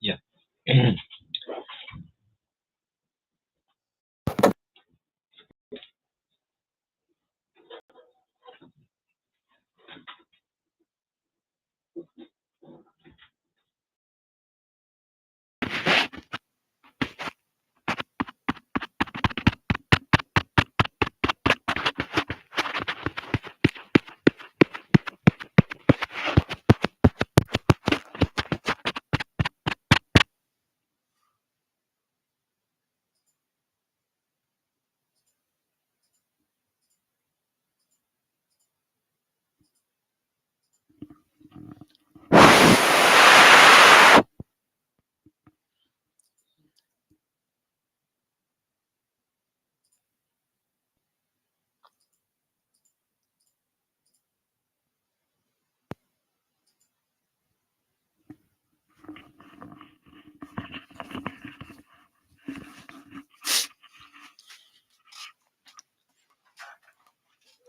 Yeah.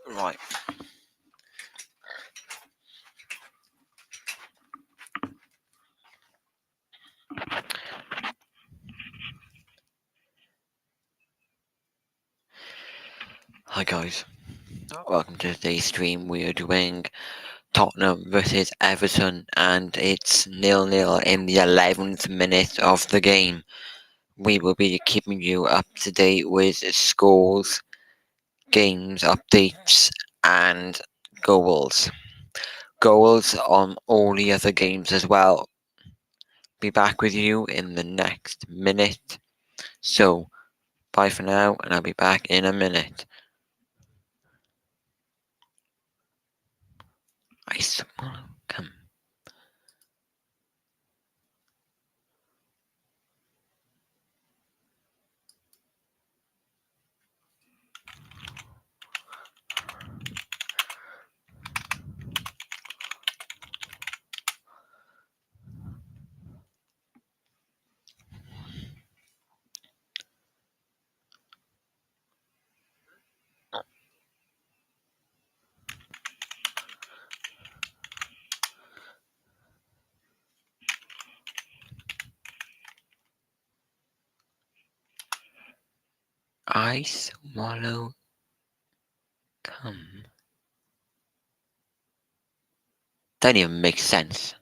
Right. Hi guys, welcome to today's stream. We are doing Tottenham versus Everton, and it's 0-0 in the 11th minute of the game. We will be keeping you up to date with scores, games updates, and goals. Goals on all the other games as well. Be back with you in the next minute. So, bye for now, and I'll be back in a minute. Come. I swallow cum. That even makes sense.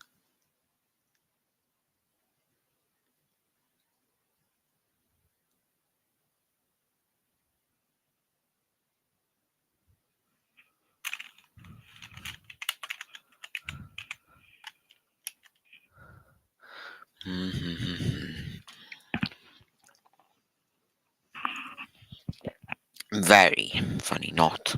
Very funny, not.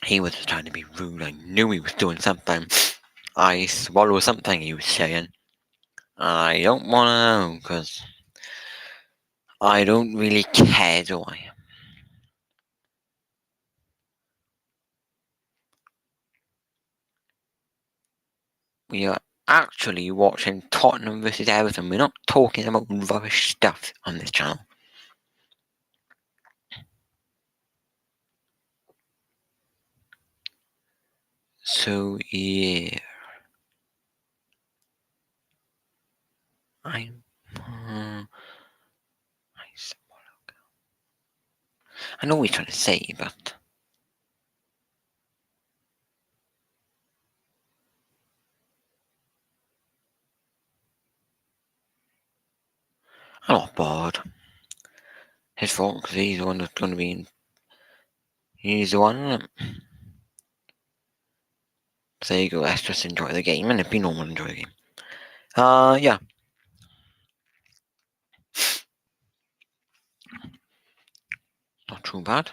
He was trying to be rude. I knew he was doing something. I swallow something, he was saying. I don't want to know, because I don't really care, do I? We are actually watching Tottenham versus Everton. We're not talking about rubbish stuff on this channel. So, yeah. I know what he's trying to say, but I'm not bored. His fault, because he's the one that's going to be in. He's the one. So there you go, let's just enjoy the game, and it'd be normal enjoy the game. Yeah. Not too bad.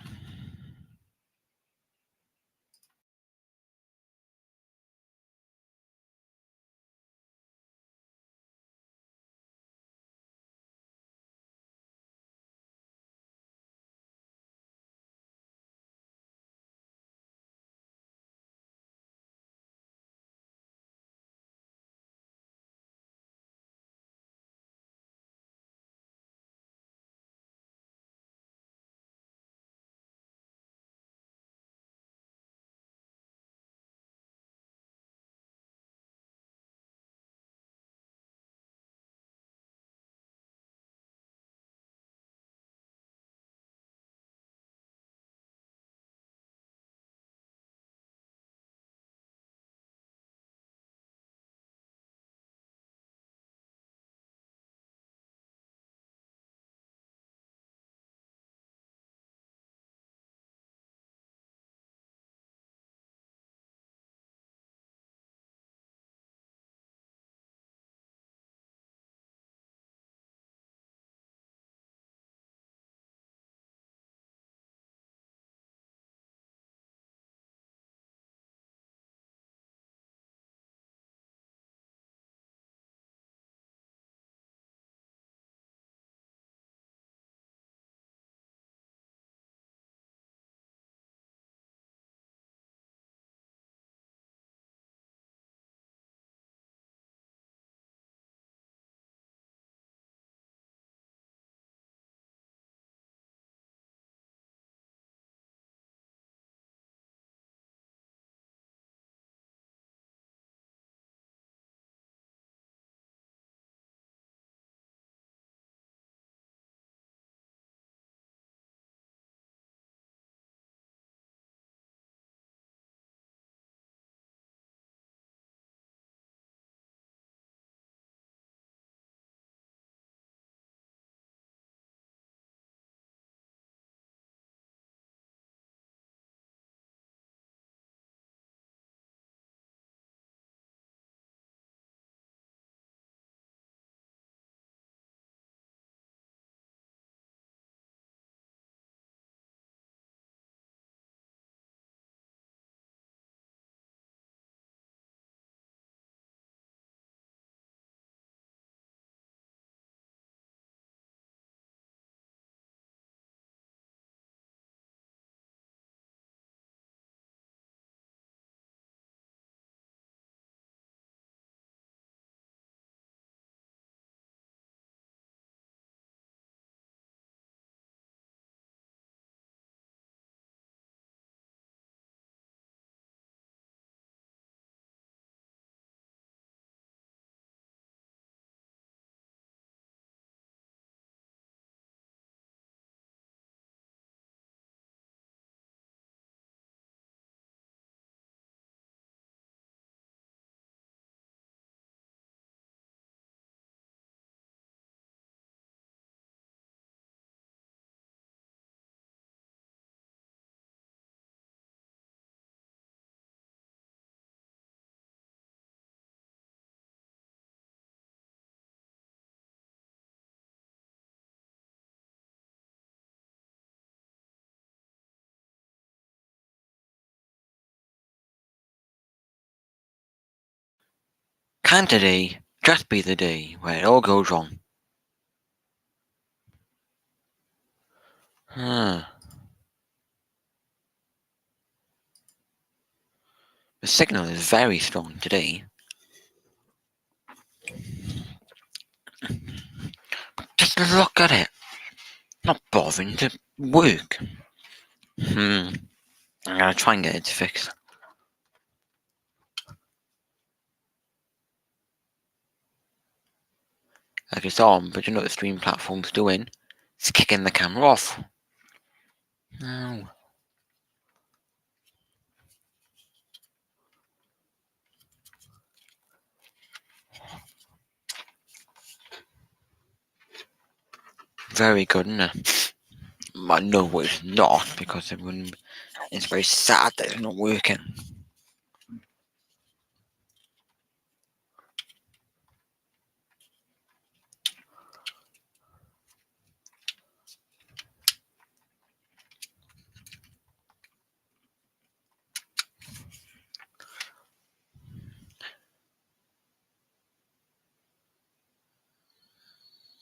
Can today just be the day where it all goes wrong? The signal is very strong today. Just look at it. Not bothering to work. I'm gonna try and get it fixed. Like it's on, but you know what the stream platform's doing? It's kicking the camera off. No. Very good, isn't it? But no, it's not, because it's very sad that it's not working.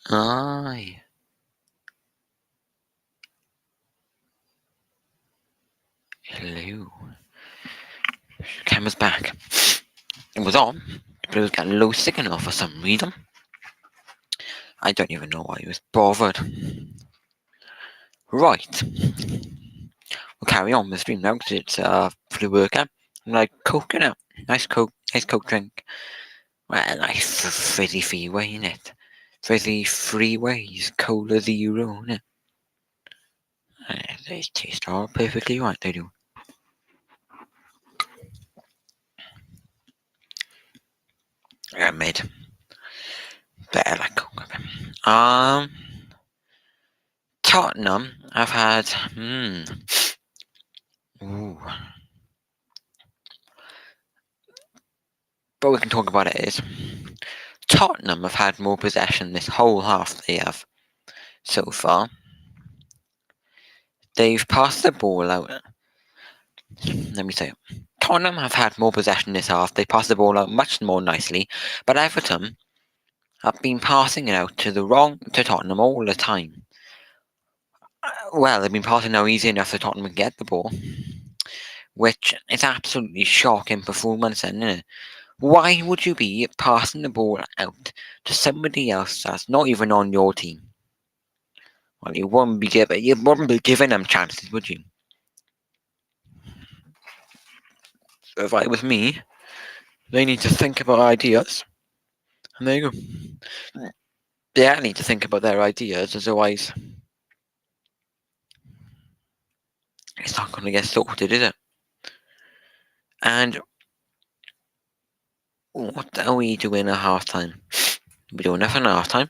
Aye. Hello. Camera's back. It was on, but it was getting low signal for some reason. I don't even know why he was bothered. Right. We'll carry on with the stream now because it's for the workout. I'm like Coke it out. Nice Coke drink. Well, nice fizzy freeway, innit? Fizzy freeways, cola zero, innit? They taste all perfectly right, they do. I made better like Coke. Tottenham, I've had, ooh. But we can talk about it is, Tottenham have had more possession this whole half they have so far. They've passed the ball out. Let me say it. Tottenham have had more possession this half. They passed the ball out much more nicely. But Everton have been passing it out to Tottenham all the time. Well, they've been passing now easy enough so Tottenham can get the ball. Which is absolutely shocking performance, isn't it? Why would you be passing the ball out to somebody else that's not even on your team? Well, you wouldn't be giving them chances, would you? So if it was me, they need to think about ideas. And there you go. They need to think about their ideas, otherwise it's not going to get sorted, is it? And what are we doing at halftime? We're doing nothing at halftime.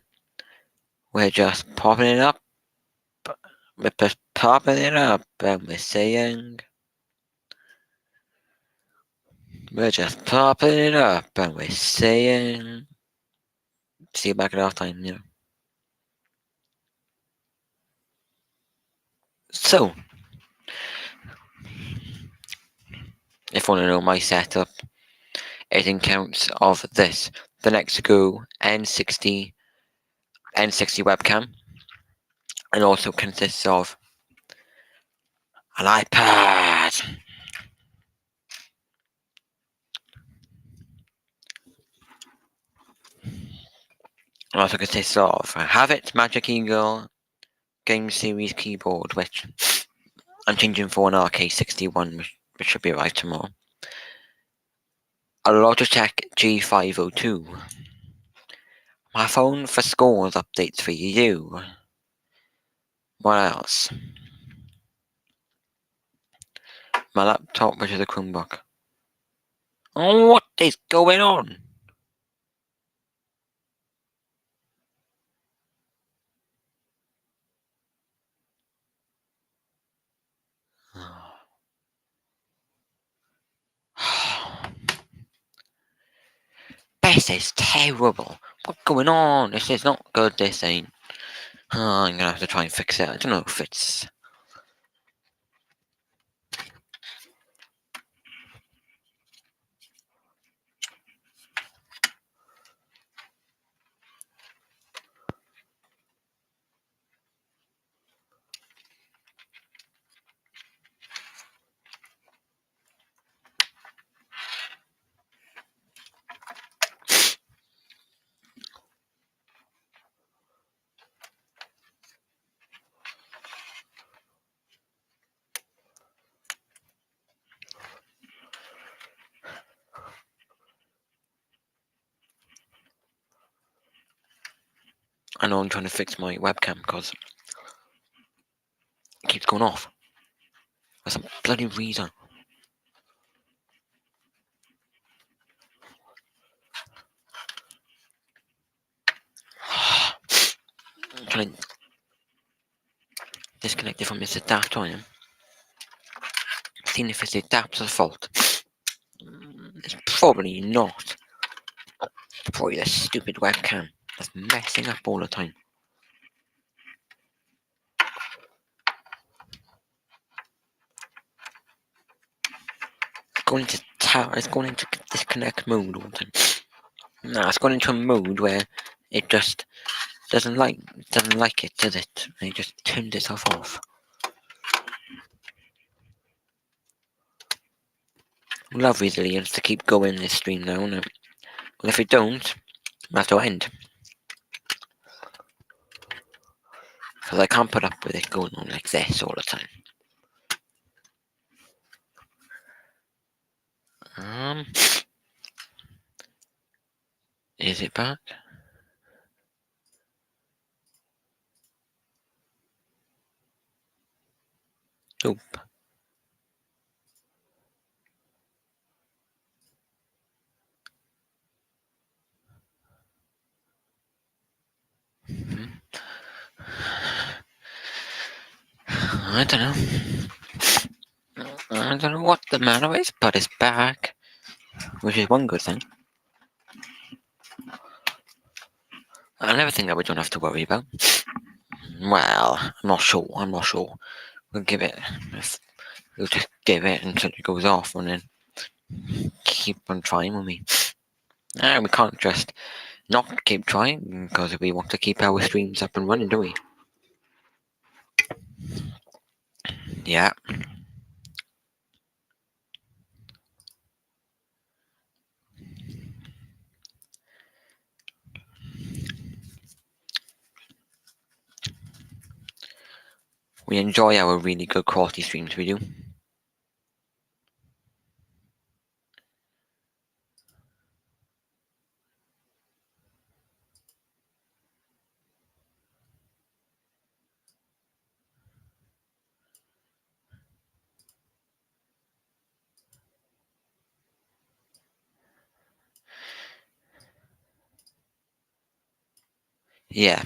We're just popping it up. We're just popping it up, and we're saying, we're just popping it up, and we're saying, see you back at halftime, you know. So, if you want to know my setup, it accounts of this: the Lexico N60 webcam, and also consists of an iPad. And also consists of a Havit Magic Eagle Game Series keyboard, which I'm changing for an RK61, which should be arrived tomorrow. A Logitech G502. My phone for scores updates for you. What else? My laptop, which is a Chromebook. Oh, what is going on? This is terrible. What's going on? This is not good, this ain't. I'm gonna have to try and fix it. I don't know if it's... I know I'm trying to fix my webcam because it keeps going off for some bloody reason. I'm trying to disconnect it from this adapter on him. Seeing if it's the adapter's fault. It's probably not. It's probably the stupid webcam that's messing up all the time. It's going into disconnect mode all the time. No, it's going into a mode where it just doesn't like it, does it? And it just turns itself off. Love resilience to keep going this stream now. Well, if it don't, I'll have to end. Because I can't put up with it going on like this all the time. Is it back? Nope. I don't know. I don't know what the matter is, but it's back. Which is one good thing. Another thing that we don't have to worry about. Well, I'm not sure. We'll give it. We'll just give it until it goes off and then keep on trying with me. We can't just not keep trying because we want to keep our streams up and running, do we? Yeah. We enjoy our really good quality streams, we do. Yeah.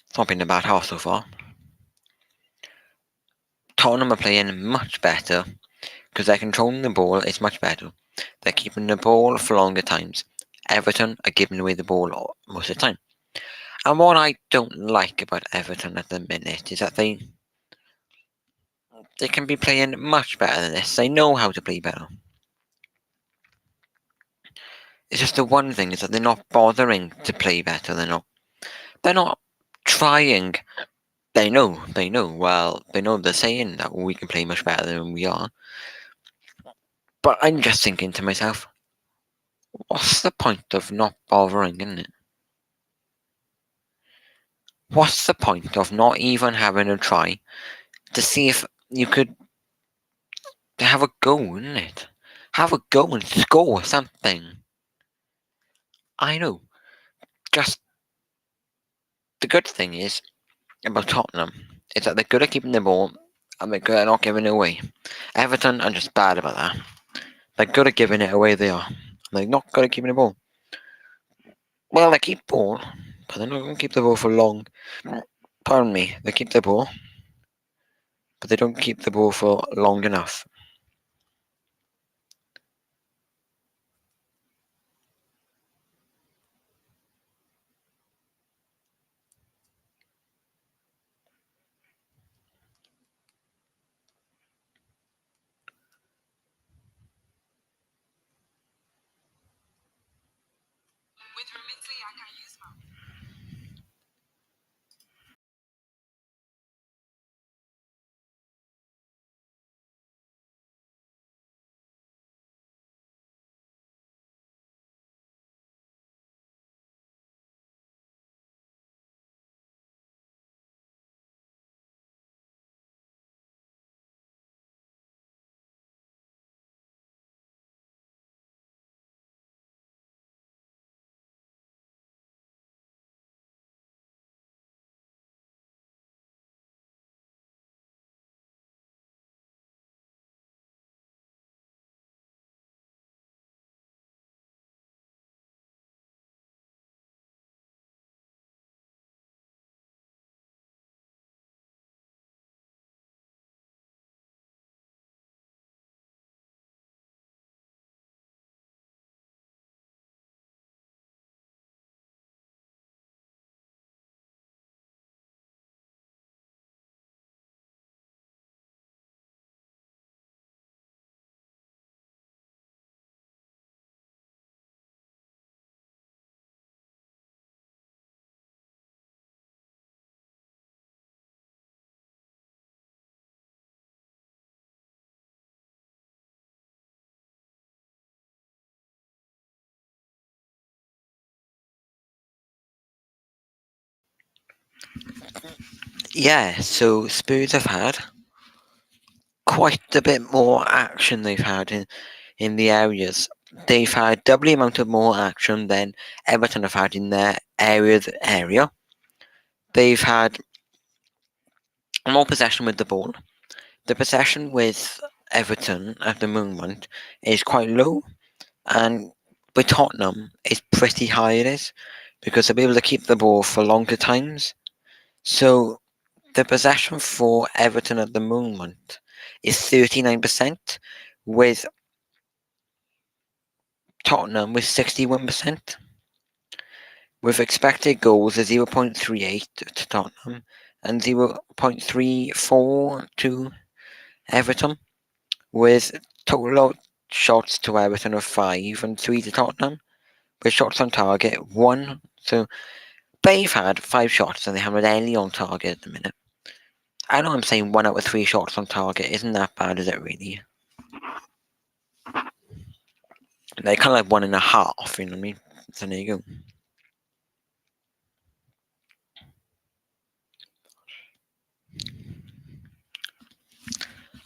It's not been a bad half so far. Tottenham are playing much better because they're controlling the ball. It's much better. They're keeping the ball for longer times. Everton are giving away the ball most of the time. And what I don't like about Everton at the minute is that they can be playing much better than this. They know how to play better. It's just the one thing is that they're not bothering to play better. They're not trying. They know. Well, they know they're saying that we can play much better than we are. But I'm just thinking to myself, what's the point of not bothering, isn't it? What's the point of not even having a try to see if you could have a go, isn't it? Have a go and score something. I know. Just the good thing is about Tottenham is that they're good at keeping the ball and they're good at not giving it away. Everton are just bad about that. They're good at giving it away, they are. They're not good at keeping the ball. Well, they keep ball, but they're not going to keep the ball for long. Pardon me, they keep the ball, but they don't keep the ball for long enough. Yeah, so Spurs have had quite a bit more action they've had in the areas. They've had double the amount of more action than Everton have had in their area. They've had more possession with the ball. The possession with Everton at the moment is quite low, and with Tottenham it's pretty high. It is because they'll be able to keep the ball for longer times. So the possession for Everton at the moment is 39%, with Tottenham with 61%. With expected goals of 0.38 to Tottenham and 0.34 to Everton, with total shots to Everton of 5 and 3 to Tottenham, with shots on target 1. So they've had 5 shots and they haven't had any on target at the minute. I know I'm saying 1 out of 3 shots on target isn't that bad, is it really? They're kind of like 1.5, you know what I mean? So there you go.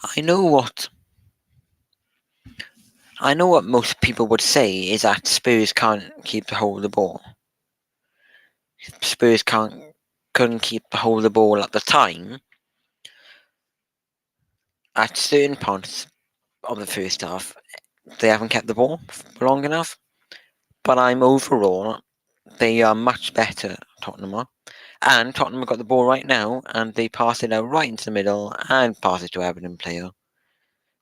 I know what most people would say is that Spurs can't keep the hold of the ball. Spurs couldn't keep the hold of the ball at the time. At certain points of the first half, they haven't kept the ball for long enough. But overall, they are much better, Tottenham are. And Tottenham have got the ball right now, and they pass it out right into the middle and pass it to Everton player.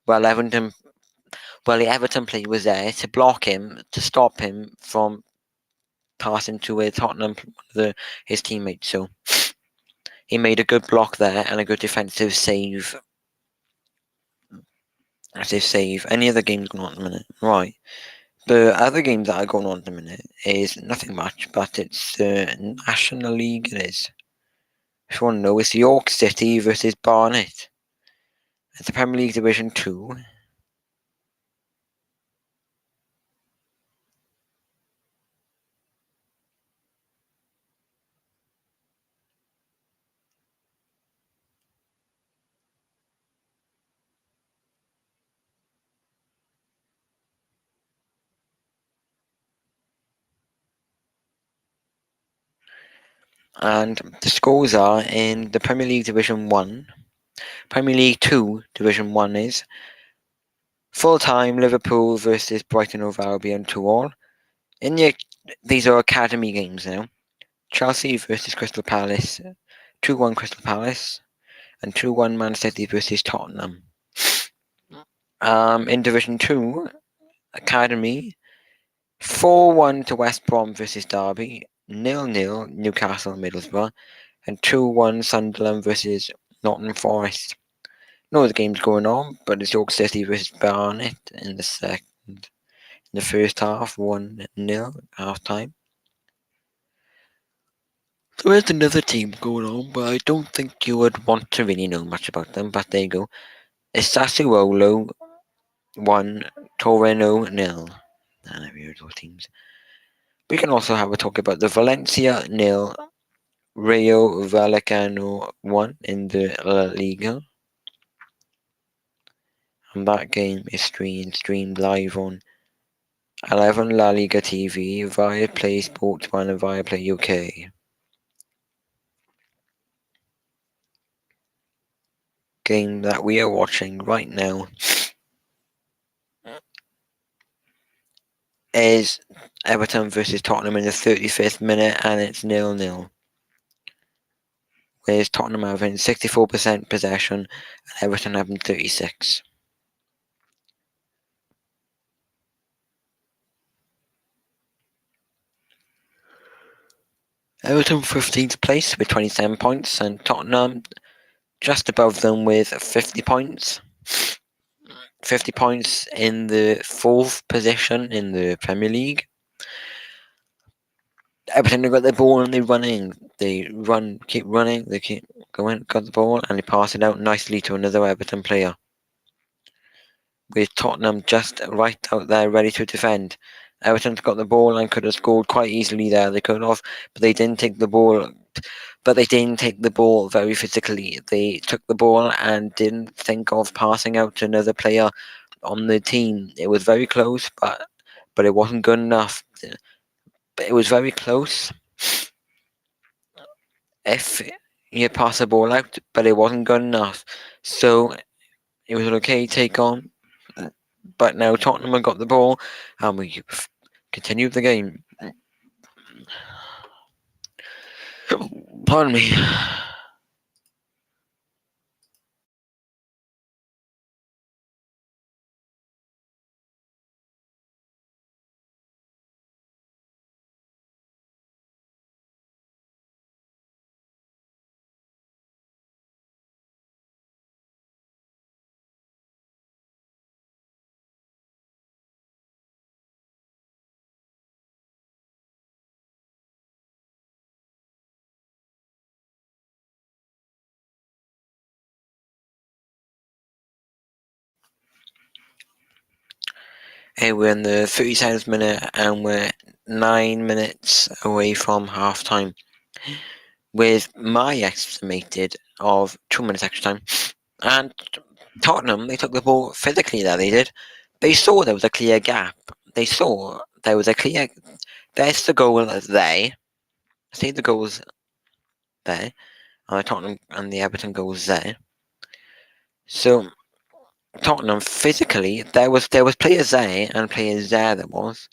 Well, the Everton player was there to block him, to stop him from passing to Tottenham, his teammate. So he made a good block there and a good defensive save. Any other games going on at the minute? Right. The other games that are going on at the minute is nothing much, but it's the National League. It is. If you want to know, it's York City versus Barnet. It's the Premier League Division 2. And the scores are in the Premier League Division 1. Premier League 2 Division 1 is full time Liverpool versus Brighton Hove Albion 2-2. These are academy games now. Chelsea versus Crystal Palace 2-1 Crystal Palace, and 2-1 Man City versus Tottenham. In Division 2 Academy, 4-1 to West Brom versus Derby, 0-0 Newcastle Middlesbrough, and 2-1 Sunderland versus Nottingham Forest. No other games going on, but it's York City versus Barnet in the second. In the first half, 1-0 half time. There is another team going on, but I don't think you would want to really know much about them. But there you go. It's Sassuolo 1, Torino 0. I never heard those teams. We can also have a talk about the Valencia 0, Rayo Vallecano 1 in the La Liga. And that game is streamed live on 11 La Liga TV, Viaplay Sports 1 and Viaplay UK. Game that we are watching right now is Everton versus Tottenham in the 35th minute, and it's 0-0. With Tottenham having 64% possession and Everton having 36%. Everton 15th place with 27 points, and Tottenham just above them with 50 points. 50 points in the 4th position in the Premier League. Everton have got the ball and they're running. They keep running, they keep going, got the ball, and they pass it out nicely to another Everton player. With Tottenham just right out there ready to defend. Everton's got the ball and could have scored quite easily there. They could have, but they didn't take the ball but they didn't take the ball very physically. They took the ball and didn't think of passing out to another player on the team. It was very close, but it wasn't good enough. But it was very close if you pass the ball out, but it wasn't good enough. So it was an okay take on, but now Tottenham have got the ball, and we continued the game. Pardon me. Hey, we're in the 37th minute, and we're 9 minutes away from half time, with my estimated of 2 minutes extra time. And Tottenham, they took the ball physically there, they did. They saw there was a clear gap. They saw there was a clear. There's the goal there. See the goals there. And the Tottenham and the Everton goals there. So Tottenham physically, there was players there and players there was,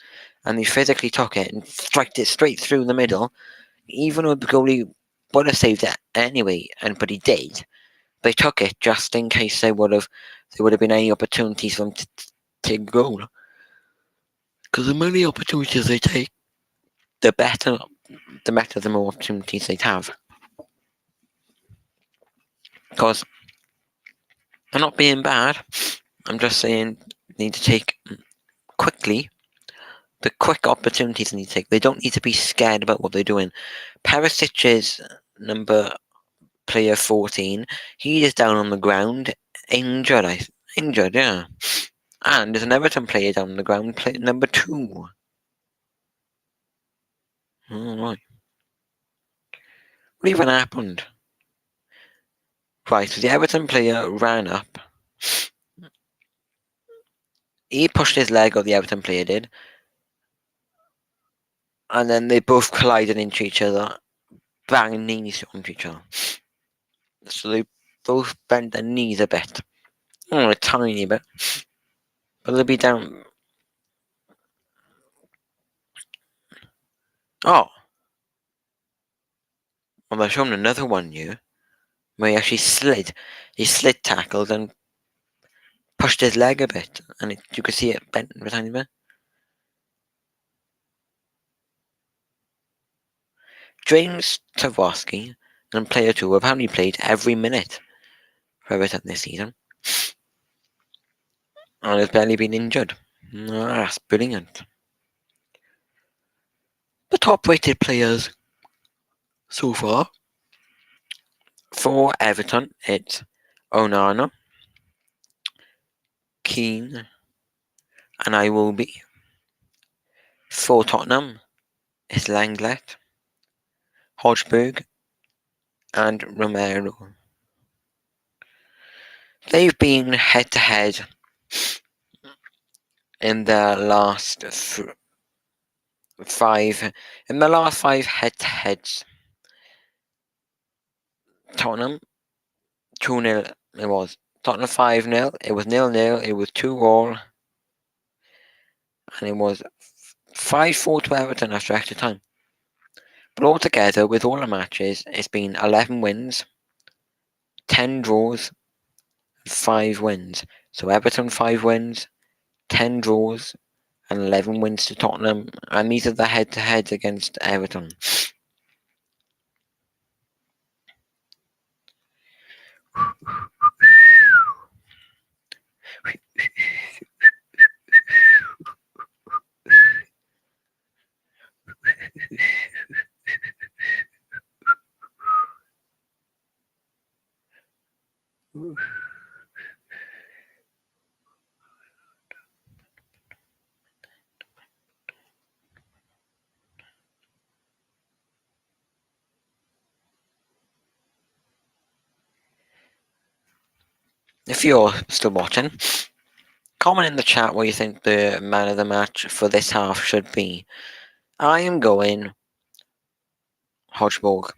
and they physically took it and struck it straight through the middle. Even though the goalie would have saved it anyway, but he did. They took it just in case there would have been any opportunities for them to take a goal. Because the many opportunities they take, the better the more opportunities they have. Because I'm not being bad. I'm just saying they need to take quickly. The quick opportunities they need to take. They don't need to be scared about what they're doing. Perisic's number player 14. He is down on the ground, injured. Injured, yeah. And there's an Everton player down on the ground, player number 2. Alright. What even happened? Right, so the Everton player ran up. He pushed his leg, or the Everton player did. And then they both collided into each other, banging knees onto each other. So they both bent their knees a bit. A tiny bit. But they'll be down. Oh! Well, they're showing another one here, where he actually slid. He slid tackled and pushed his leg a bit, and you could see it bent a tiny bit. James Tavorsky and player 2 have apparently played every minute for Everton this season, and has barely been injured. That's brilliant. The top-rated players so far for Everton, it's Onana, Keane, and I will be. For Tottenham, it's Langlet, Hodgberg, and Romero. They've been head-to-head in the last 5. In the last 5 head-to-heads, Tottenham 2-0. It was Tottenham 5-0. It was 0-0. It was 2-all, and it was 5-4 to Everton after extra time. But altogether, with all the matches, it's been 11 wins, 10 draws, 5 wins. So Everton 5 wins, 10 draws, and 11 wins to Tottenham, and these are the head-to-heads against Everton. if you're still watching, comment in the chat what you think the man of the match for this half should be. I am going Hodgborg,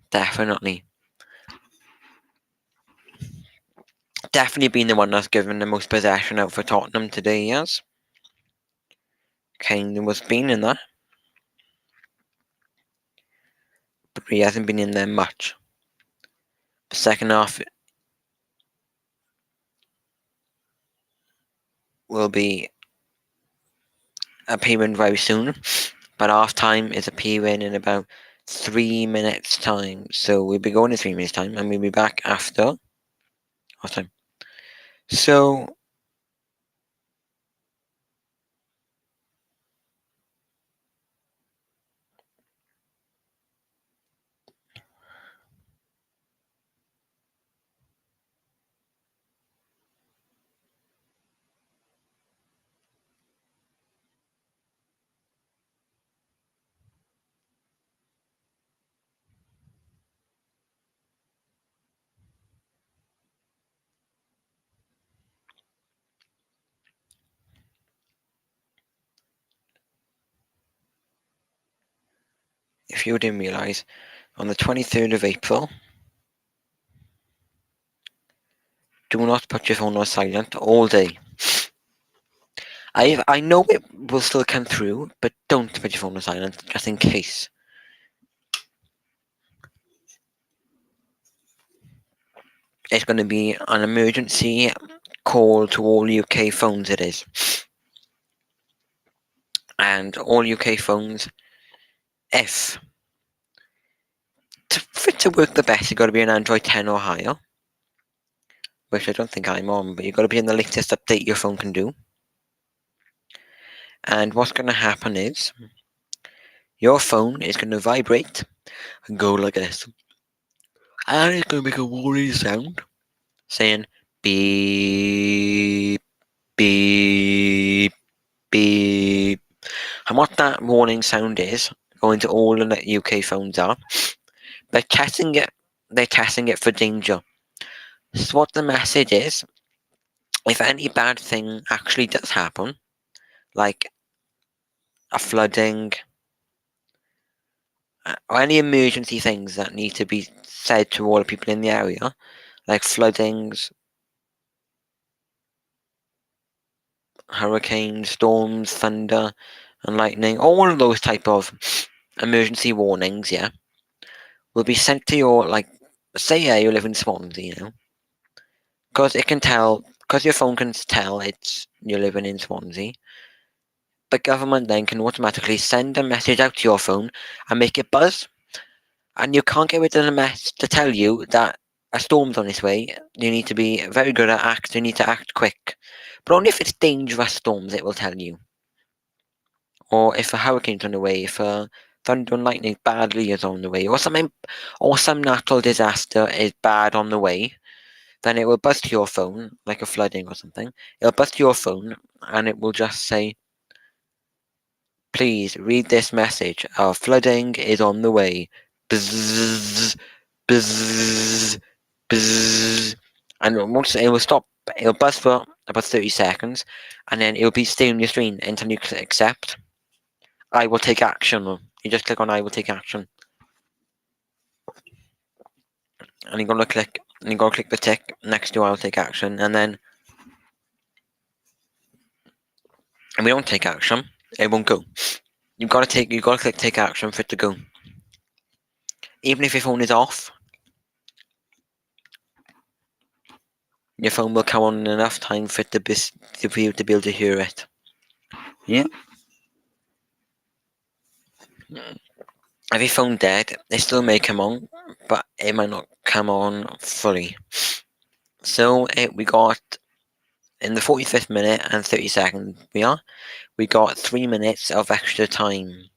definitely. Definitely been the one that's given the most possession out for Tottenham today, yes. Kane was been in there, but he hasn't been in there much. The second half will be appearing very soon, but half time is appearing in about 3 minutes time. So we'll be going in 3 minutes time and we'll be back after half time. So if you didn't realise, on the 23rd of April, do not put your phone on silent all day. I know it will still come through, but don't put your phone on silent, just in case. It's going to be an emergency call to all UK phones, it is. And all UK phones, for it to work the best, you've got to be an Android 10 or higher. Which I don't think I'm on, but you've got to be in the latest update your phone can do. And what's going to happen is, your phone is going to vibrate and go like this. And it's going to make a warning sound, saying beep, beep, beep. And what that warning sound is, going to all the UK phones are, they're testing it for danger. So what the message is, if any bad thing actually does happen, like a flooding, or any emergency things that need to be said to all the people in the area, like floodings, hurricanes, storms, thunder, and lightning, all of those type of emergency warnings, yeah, will be sent to your, like, say, yeah, you live in Swansea, because it can tell, because your phone can tell you're living in Swansea, the government then can automatically send a message out to your phone and make it buzz. And you can't get rid of the mess to tell you that a storm's on its way. You need to be very good at act. You need to act quick. But only if it's dangerous storms it will tell you. Or if a hurricane's on the way, if a thunder and lightning badly is on the way, or some natural disaster is bad on the way, then it will buzz to your phone, like a flooding or something. It'll buzz to your phone and it will just say, please read this message. Our flooding is on the way. Bzzz, bzzz, bzzz. And once it will stop, it'll buzz for about 30 seconds, and then it'll be stay on your screen until you click accept. I will take action. You just click on I will take action. And you're gonna click the tick next to I will take action, and then if we don't take action, it won't go. You've got to click take action for it to go. Even if your phone is off, your phone will come on in enough time for it to be able to hear it. Yeah. If your phone dead, it still may come on, but it might not come on fully. So we got in the 45th minute and 30 seconds we got 3 minutes of extra time.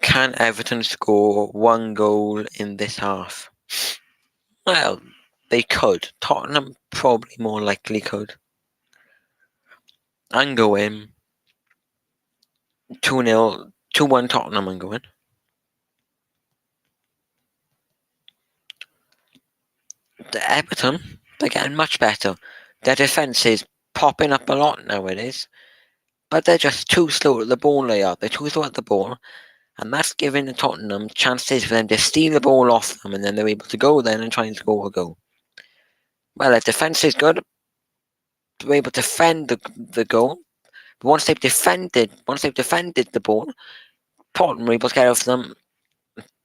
Can Everton score one goal in this half? Well, they could. Tottenham probably more likely could. I'm going 2-0, 2-1 Tottenham. I'm going. The Everton They're getting much better. Their defence is popping up a lot nowadays. But they're just too slow at the ball, they are. They're too slow at the ball. And that's giving the Tottenham chances for them to steal the ball off them, and then they're able to go then and try and score a goal. Well, their defence is good. They're able to defend the goal. But once they've defended the ball, Tottenham are able to get off them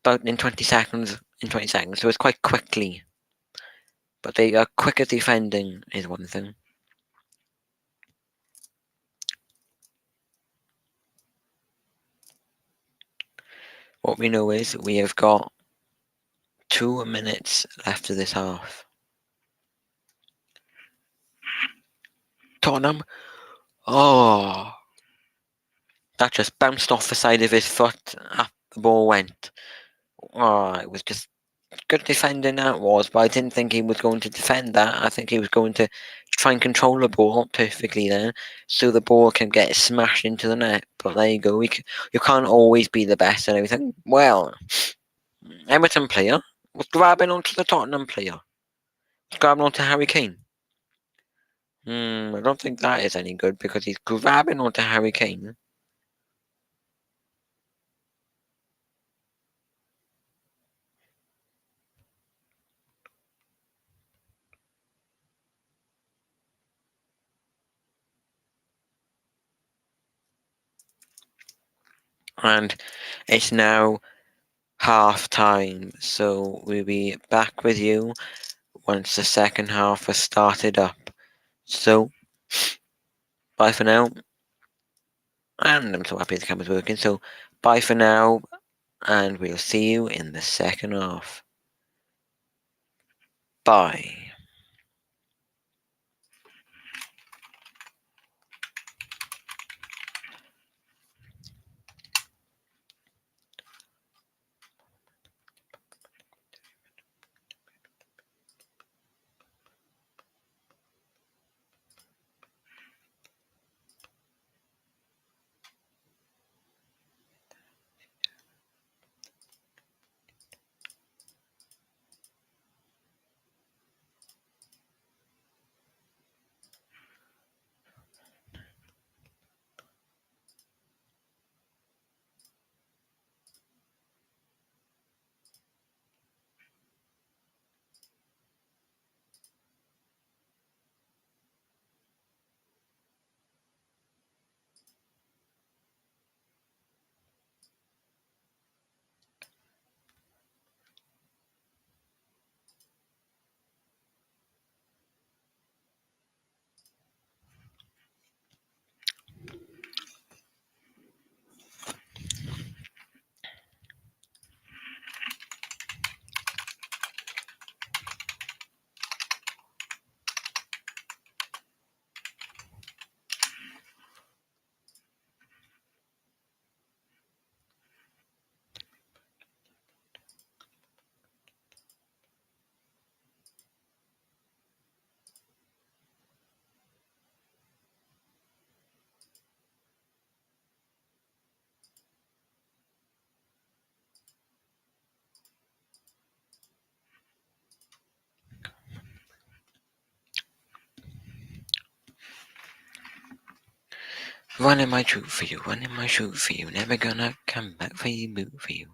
about in 20 seconds. So it's quite quickly. But they are quick at defending is one thing. What we know is we have got 2 minutes left of this half. Tottenham. Oh, that just bounced off the side of his foot. Up the ball went. Oh, it was just good defending that was, but I didn't think he was going to defend that. I think he was going to try and control the ball perfectly then, so the ball can get smashed into the net. But there you go. You can't always be the best and everything. Well, Everton player was grabbing onto the Tottenham player. Was grabbing onto Harry Kane. I don't think that is any good because he's grabbing onto Harry Kane. And it's now half time, so we'll be back with you once the second half has started up. So, bye for now. And I'm so happy the camera's working. So, bye for now, and we'll see you in the second half. Bye. Running my truth for you, running my truth for you. Never gonna come back for you, boot for you.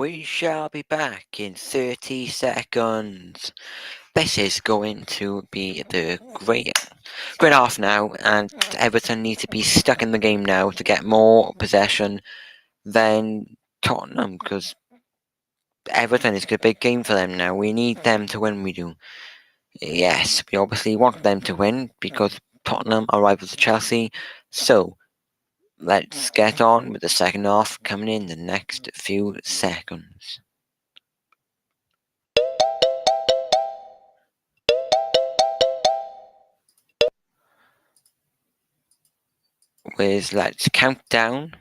We shall be back in 30 seconds. This is going to be the great half now, and Everton need to be stuck in the game now to get more possession than Tottenham, because Everton is a big game for them now. We need them to win, we do. Yes, we obviously want them to win because Tottenham are rivals of Chelsea. So, let's get on with the second half coming in the next few seconds. Let's count down.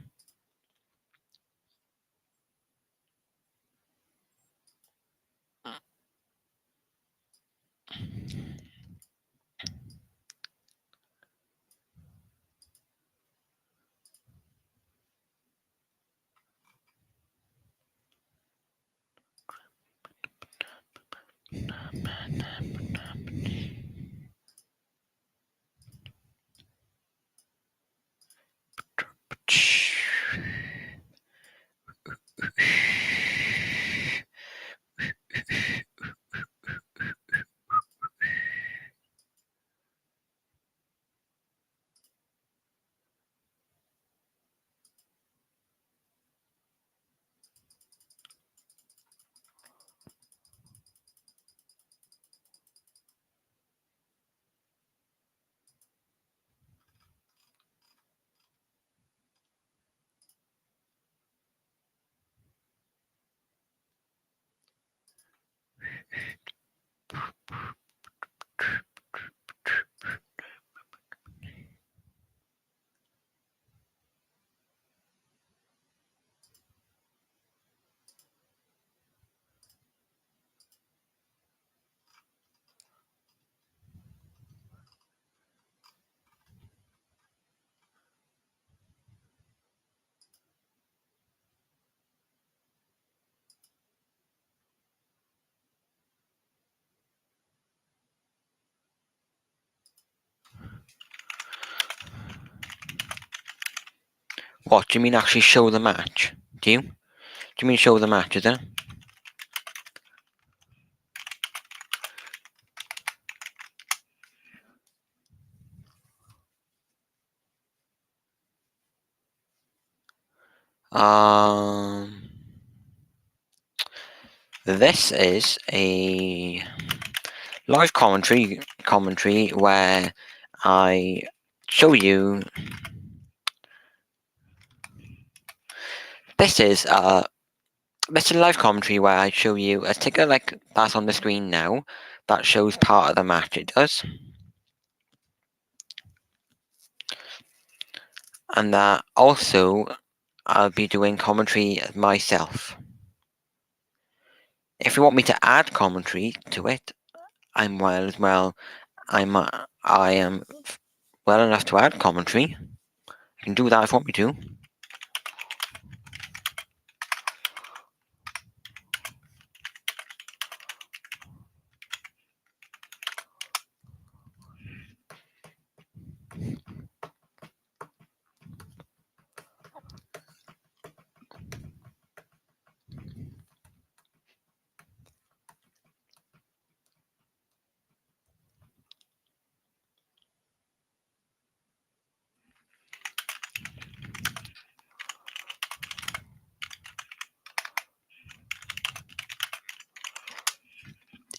What, do you mean actually show the match? Do you? Do you mean show the match, is it? This is a live commentary where I show you. This is a live commentary where I show you a ticker like that's on the screen now that shows part of the match. It does, and that also I'll be doing commentary myself. If you want me to add commentary to it, I am well enough to add commentary. I can do that if you want me to.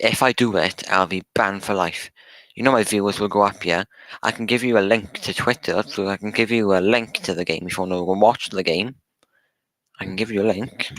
If I do it, I'll be banned for life. You know my viewers will go up here. I can give you a link to Twitter, so I can give you a link to the game if you want to go watch the game. I can give you a link.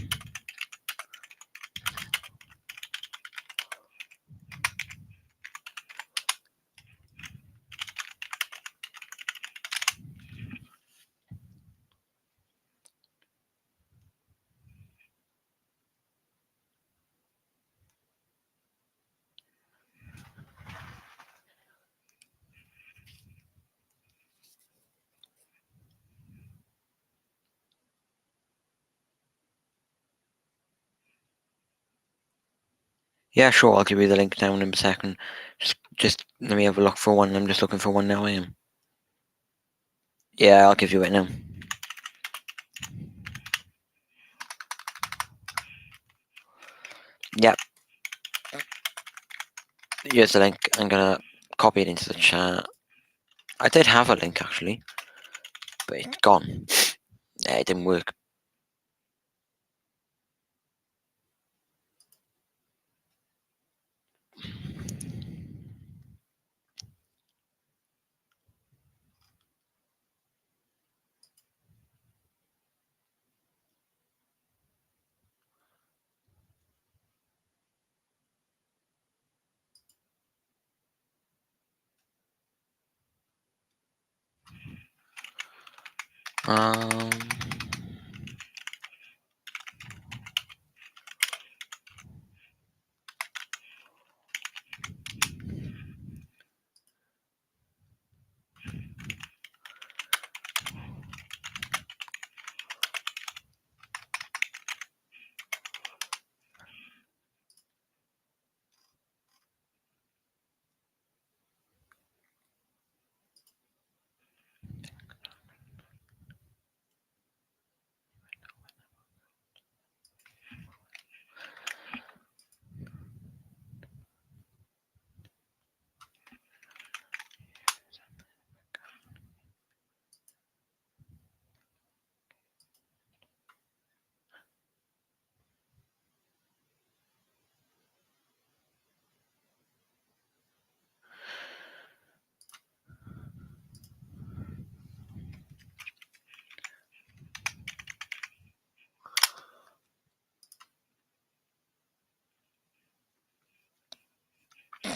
Yeah, sure, I'll give you the link now in a second. Just let me have a look for one. I'm just looking for one now, I am. Yeah, I'll give you it now. Here's the link. I'm gonna copy it into the chat. I did have a link actually, but it's gone. Yeah, it didn't work. Um,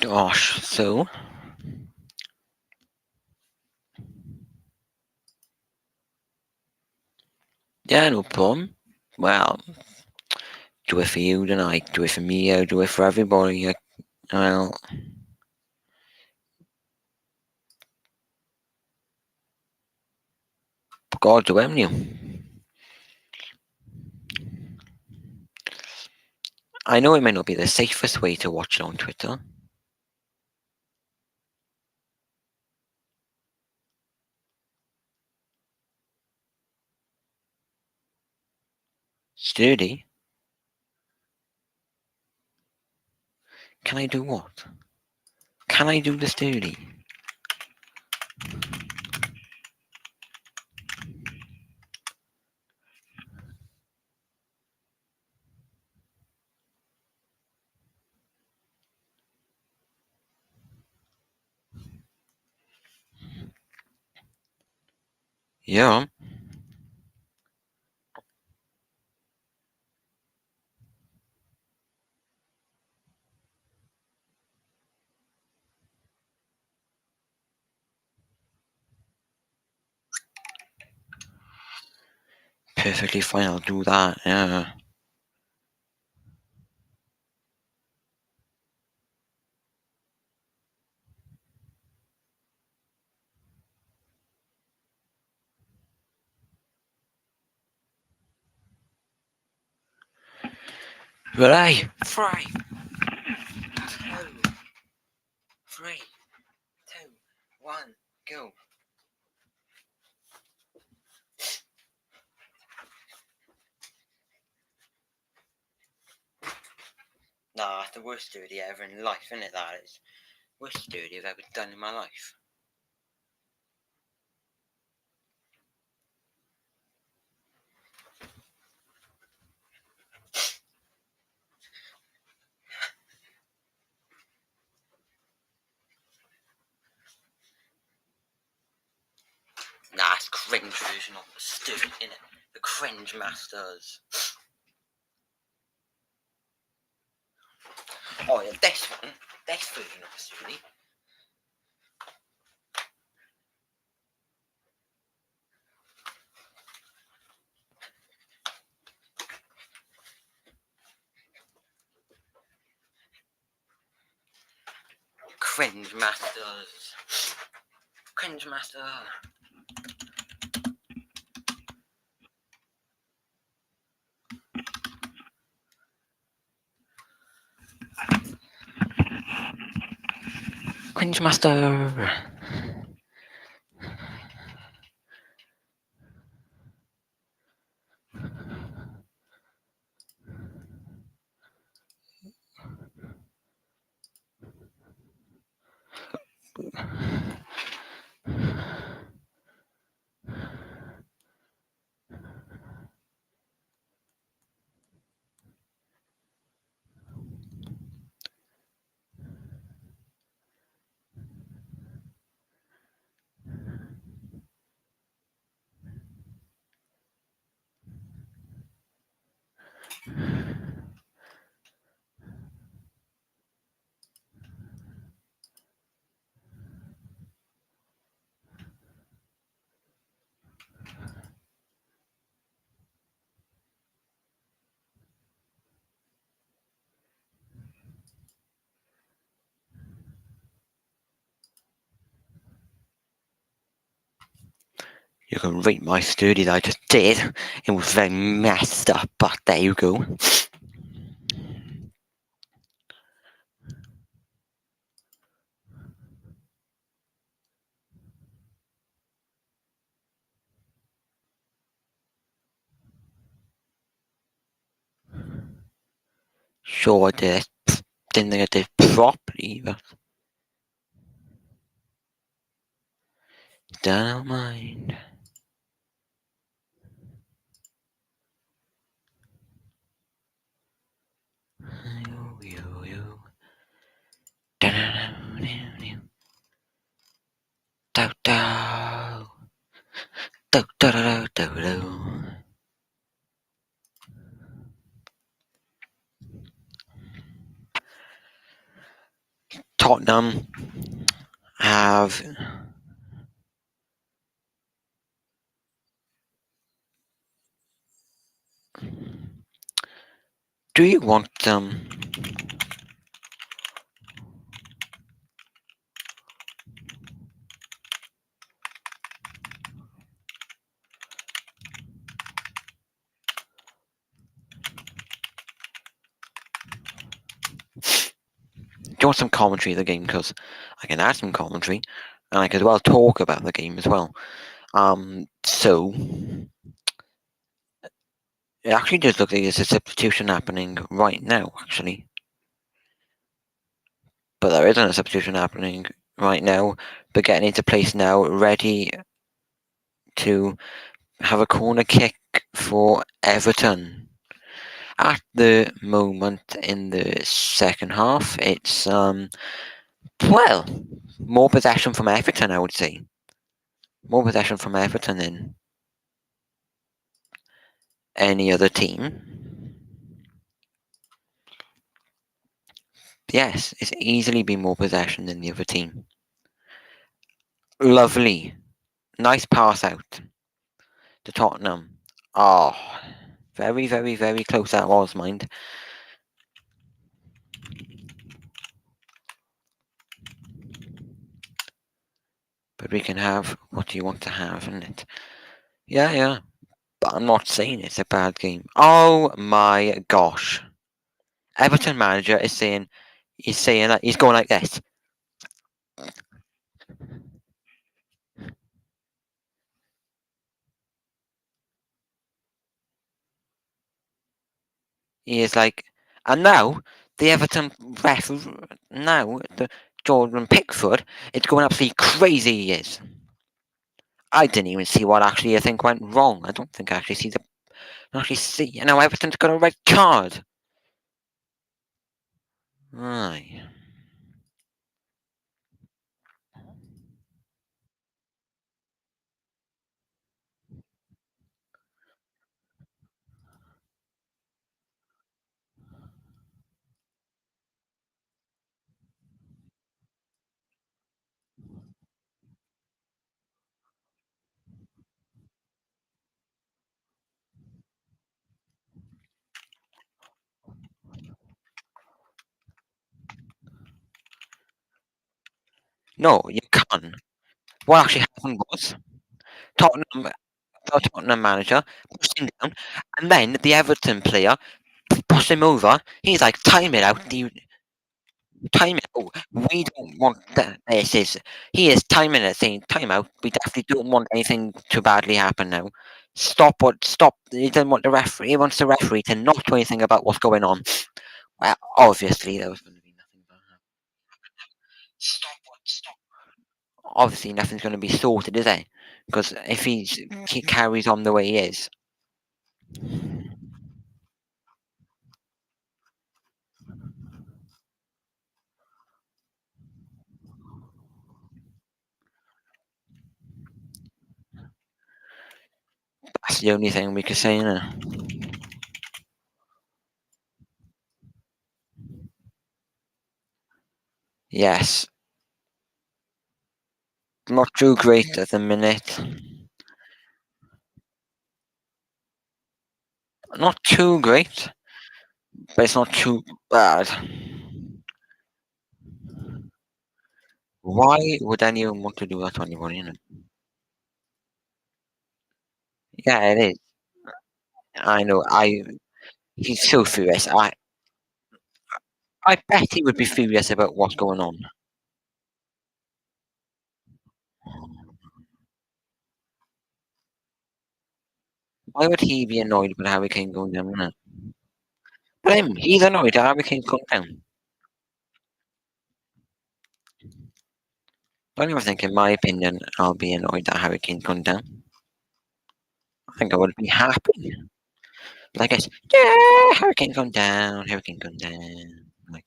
gosh, so yeah, no problem. Well, do it for you tonight. Do it for me. I'll do it for everybody. Well, God, do it, haven't you? I know it may not be the safest way to watch it on Twitter. Sturdy. Can I do what? Can I do the sturdy? Yeah. Perfectly fine, I'll do that, yeah. Right. 3, 2, 3, 2, 1, go. Nah, it's the worst sturdy ever in life, isn't it? That is. Worst sturdy I've ever done in my life. Nah, it's cringe version of the sturdy, innit? The cringe masters. Oh yeah, this one. This version of the sturdy. Cringe masters. Cringe master. Cringe master. You can rate my study that I just did. It was very messed up, but there you go. Sure, I did. Didn't think I did properly, but don't mind. Tottenham have. Do you want them? Do you want some commentary of the game? Because I can add some commentary, and I could well talk about the game as well. So it actually does look like there's a substitution happening right now, actually. But there isn't a substitution happening right now. But getting into place now, ready to have a corner kick for Everton. At the moment in the second half, it's well, more possession from Everton, I would say. More possession from Everton than any other team. Yes, it's easily been more possession than the other team. Lovely. Nice pass out to Tottenham. Oh, very, very, very close that was, mind. But we can have what you want to have, isn't it? Yeah, yeah. But I'm not saying it's a bad game. Oh my gosh. Everton manager is saying that he's going like this. He is like, and now the Everton ref, now the Jordan Pickford, it's going absolutely crazy. He is. I didn't even see what actually I think went wrong. I don't think I actually see and now Everton's got a red card. Aye. No, you can't. What actually happened was Tottenham, the Tottenham manager pushed him down, and then the Everton player pushed him over. He's like, time it out. Time out. We don't want that. He is timing it, saying time out. We definitely don't want anything to badly happen now. Stop. He doesn't want the referee. He wants the referee to not do anything about what's going on. Well, obviously there was going to be nothing about that. Stop. obviously nothing's going to be sorted, is it? Because if he carries on the way he is, that's the only thing we could say, isn't it? Yes. Not too great at the minute. Not too great, but it's not too bad. Why would anyone want to do that to anybody, you know? Yeah, it is. I know. He's so furious. I bet he would be furious about what's going on. Why would he be annoyed with Harry Kane going down? Innit? But he's annoyed at Harry Kane going down. I don't even think, in my opinion, I'll be annoyed at Harry Kane going down. I think I would be happy. Like I said, yeah, Harry Kane going down, Harry Kane going down. Like,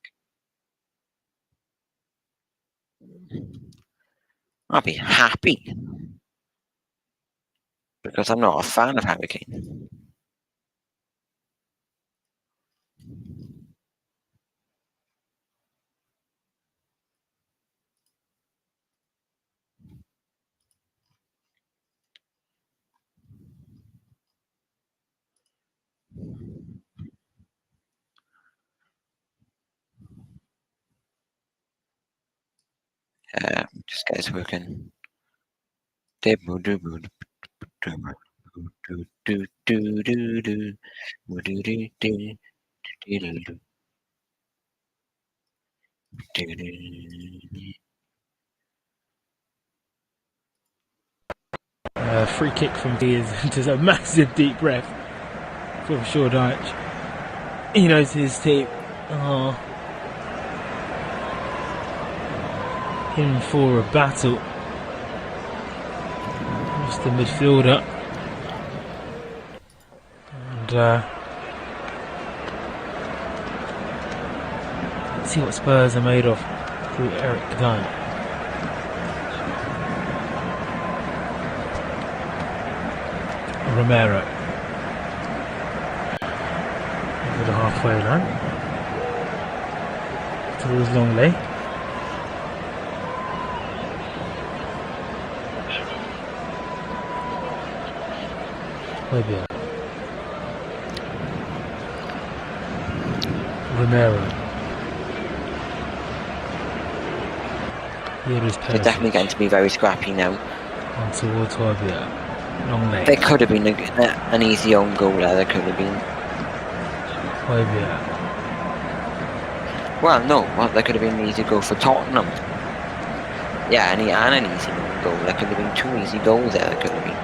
I'll be happy because I'm not a fan of Harry Kane. Just get us working. Free kick from Diaz. Just a massive deep breath from Shaw Dyche. He knows his team. Oh. In for a battle. Just the midfielder. And let's see what Spurs are made of through Eric Dyer. Romero over the halfway line towards Longley. Maybe Romero. Here is They're definitely going to be very scrappy now. On towards Hobia. Longley. There could have been an easy own goal there. There could have been. Hobia. Well, no. Well, there could have been an easy goal for Tottenham. Yeah, and an easy own goal. There could have been 2 easy goals there. There could have been.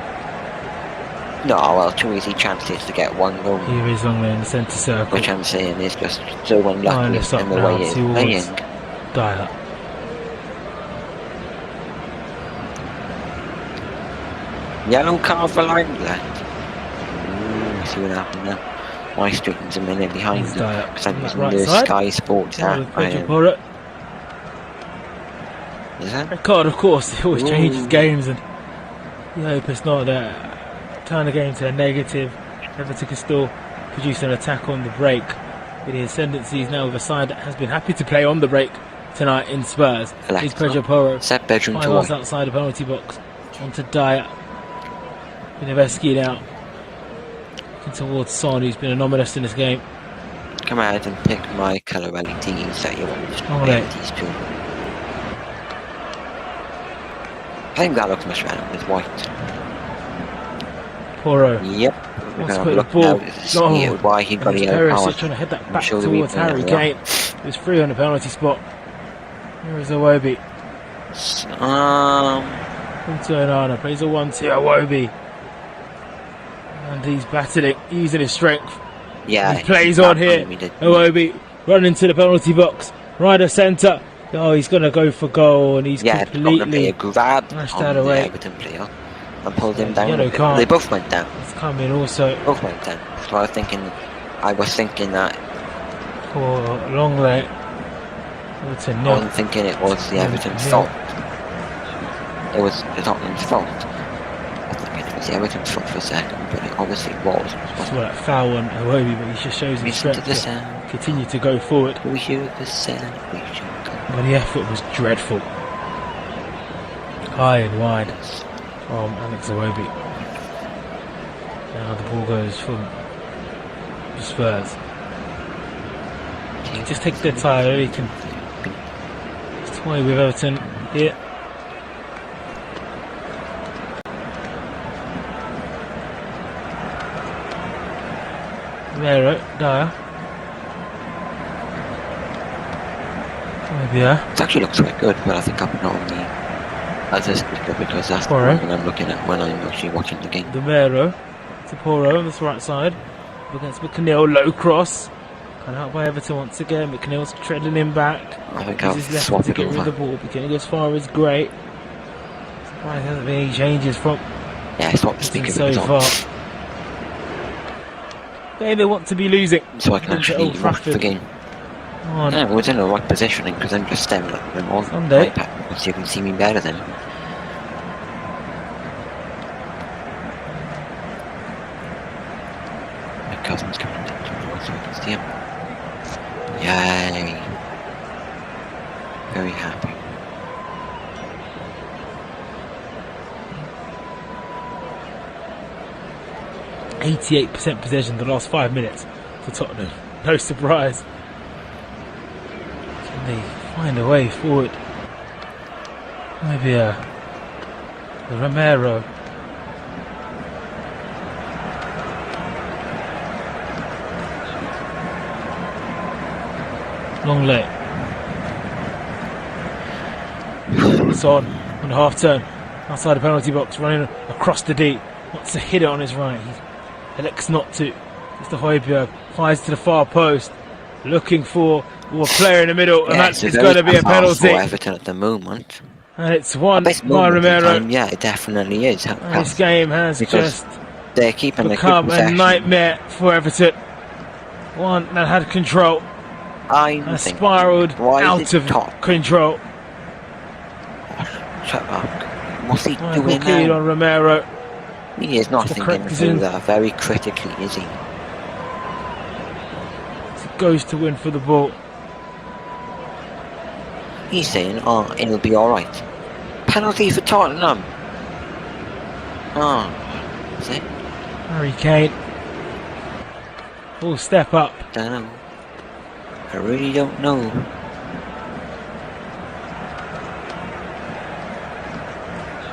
No, well, 2 easy chances to get 1 goal. Here is Longley in the centre circle. Which I'm saying is just so unlucky in the way he's playing. Dyer. Yellow card for Lineland. See what happened now. My stream's a minute behind because I'm using the Sky Sports app. Is that? Red card, of course. It always changes games, and you hope it's not turn the game to a negative. Everton can still produce an attack on the break. But the ascendancy is now with a side that has been happy to play on the break tonight in Spurs. He's Pedro Porro. Set bedroom to one. Outside the penalty box. Onto Dyer. Beneveski now. Looking towards Son, who's been anomalous in this game. Come out and pick my colour LEDs that you want to LEDs too. I think that looks much better with white. Porro. Yep. What's put the ball? Why he got a yellow card. Trying to head that back towards Harry Kane. He was free on the penalty spot. Here is Iwobi. Into Onana, plays a 1-2. Iwobi. And he's battling, using his strength. Yeah. He plays on here. Iwobi running to the penalty box. Right of centre. Oh, he's going to go for goal, and he's Yeah, Tottenham player completely grabbed smashed on that the away. Everton player and pulled him It's down a yellow bit. card. They both went down. It's coming also Both went down. So I was thinking that. for Longley. Everton I nil. wasn't thinking it was the Everton's fault. It was the Tottenham's fault. I think it was the Everton's fault for a second, but it obviously was. That's what that foul on Iwobi, but he just shows his Listen to strength the to sound. continue to go forward. We hear the celebration. But the effort was dreadful. High and wide from Alex Iwobi. Now the ball goes from Spurs. Just take their time, he can toy with Everton here. Romero, Dyer. Maybe It actually looks quite good, but I think I'm not on the other speaker because that's the Alright. one I'm looking at when I'm actually watching the game. Romero to Poro on this right side. Against McNeil, low cross. Cut out by Everton once again. McNeil's treading him back. I think Uses I'll his left swap to it get rid of the over. ball. Beginning as far as great. Surprised there hasn't been any changes from Yeah, swap the speaker so because far. on, They want to be losing. so I can Into actually Old watch Trafford. the game. On Yeah, I was in the right positioning because I'm just staring at them on Sunday. iPad because you can see me better than. My cousin's coming down to me so I can see him. Yay! Very happy. %88 possession the last 5 minutes for Tottenham. No surprise. Can they find a way forward? Maybe Romero. Longley. Son on the half turn. Outside the penalty box, running across the D. Wants to hit it on his right. He elects not to. It's the Højbjerg. Fires to the far post. Looking for a player in the middle, and that is going to be a penalty. For Everton at the moment. And it's won At this by moment in Romero. time, yeah, it definitely is. And this game has Because just they're keeping the become good a possession. nightmare for Everton. One that had control I'm and thinking, spiralled why is out it of top? control. Shut up. What's he Michael doing Keane now? on Romero. He is not The thinking correct through decision. that very critically, is he? He goes to win for the ball. He's saying, oh, it'll be alright. Penalty for Tottenham. Oh, is it? Harry Kane. Full step up. Don't know. I really don't know.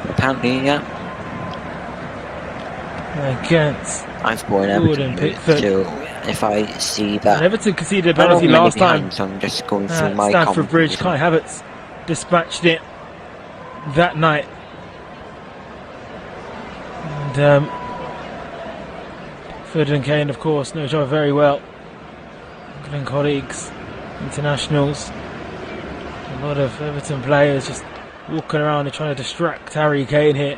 Apparently, yeah. Against I'm scoring Gordon Everton. Pickford. So if I see And that, Everton conceded a I don't penalty remember last time. behind, so I'm just going through At my Stamford Bridge. commentaries. Kai Havertz dispatched it that night. And Pickford and Kane, of course, know each other very well. England colleagues, internationals. A lot of Everton players just walking around and trying to distract Harry Kane here.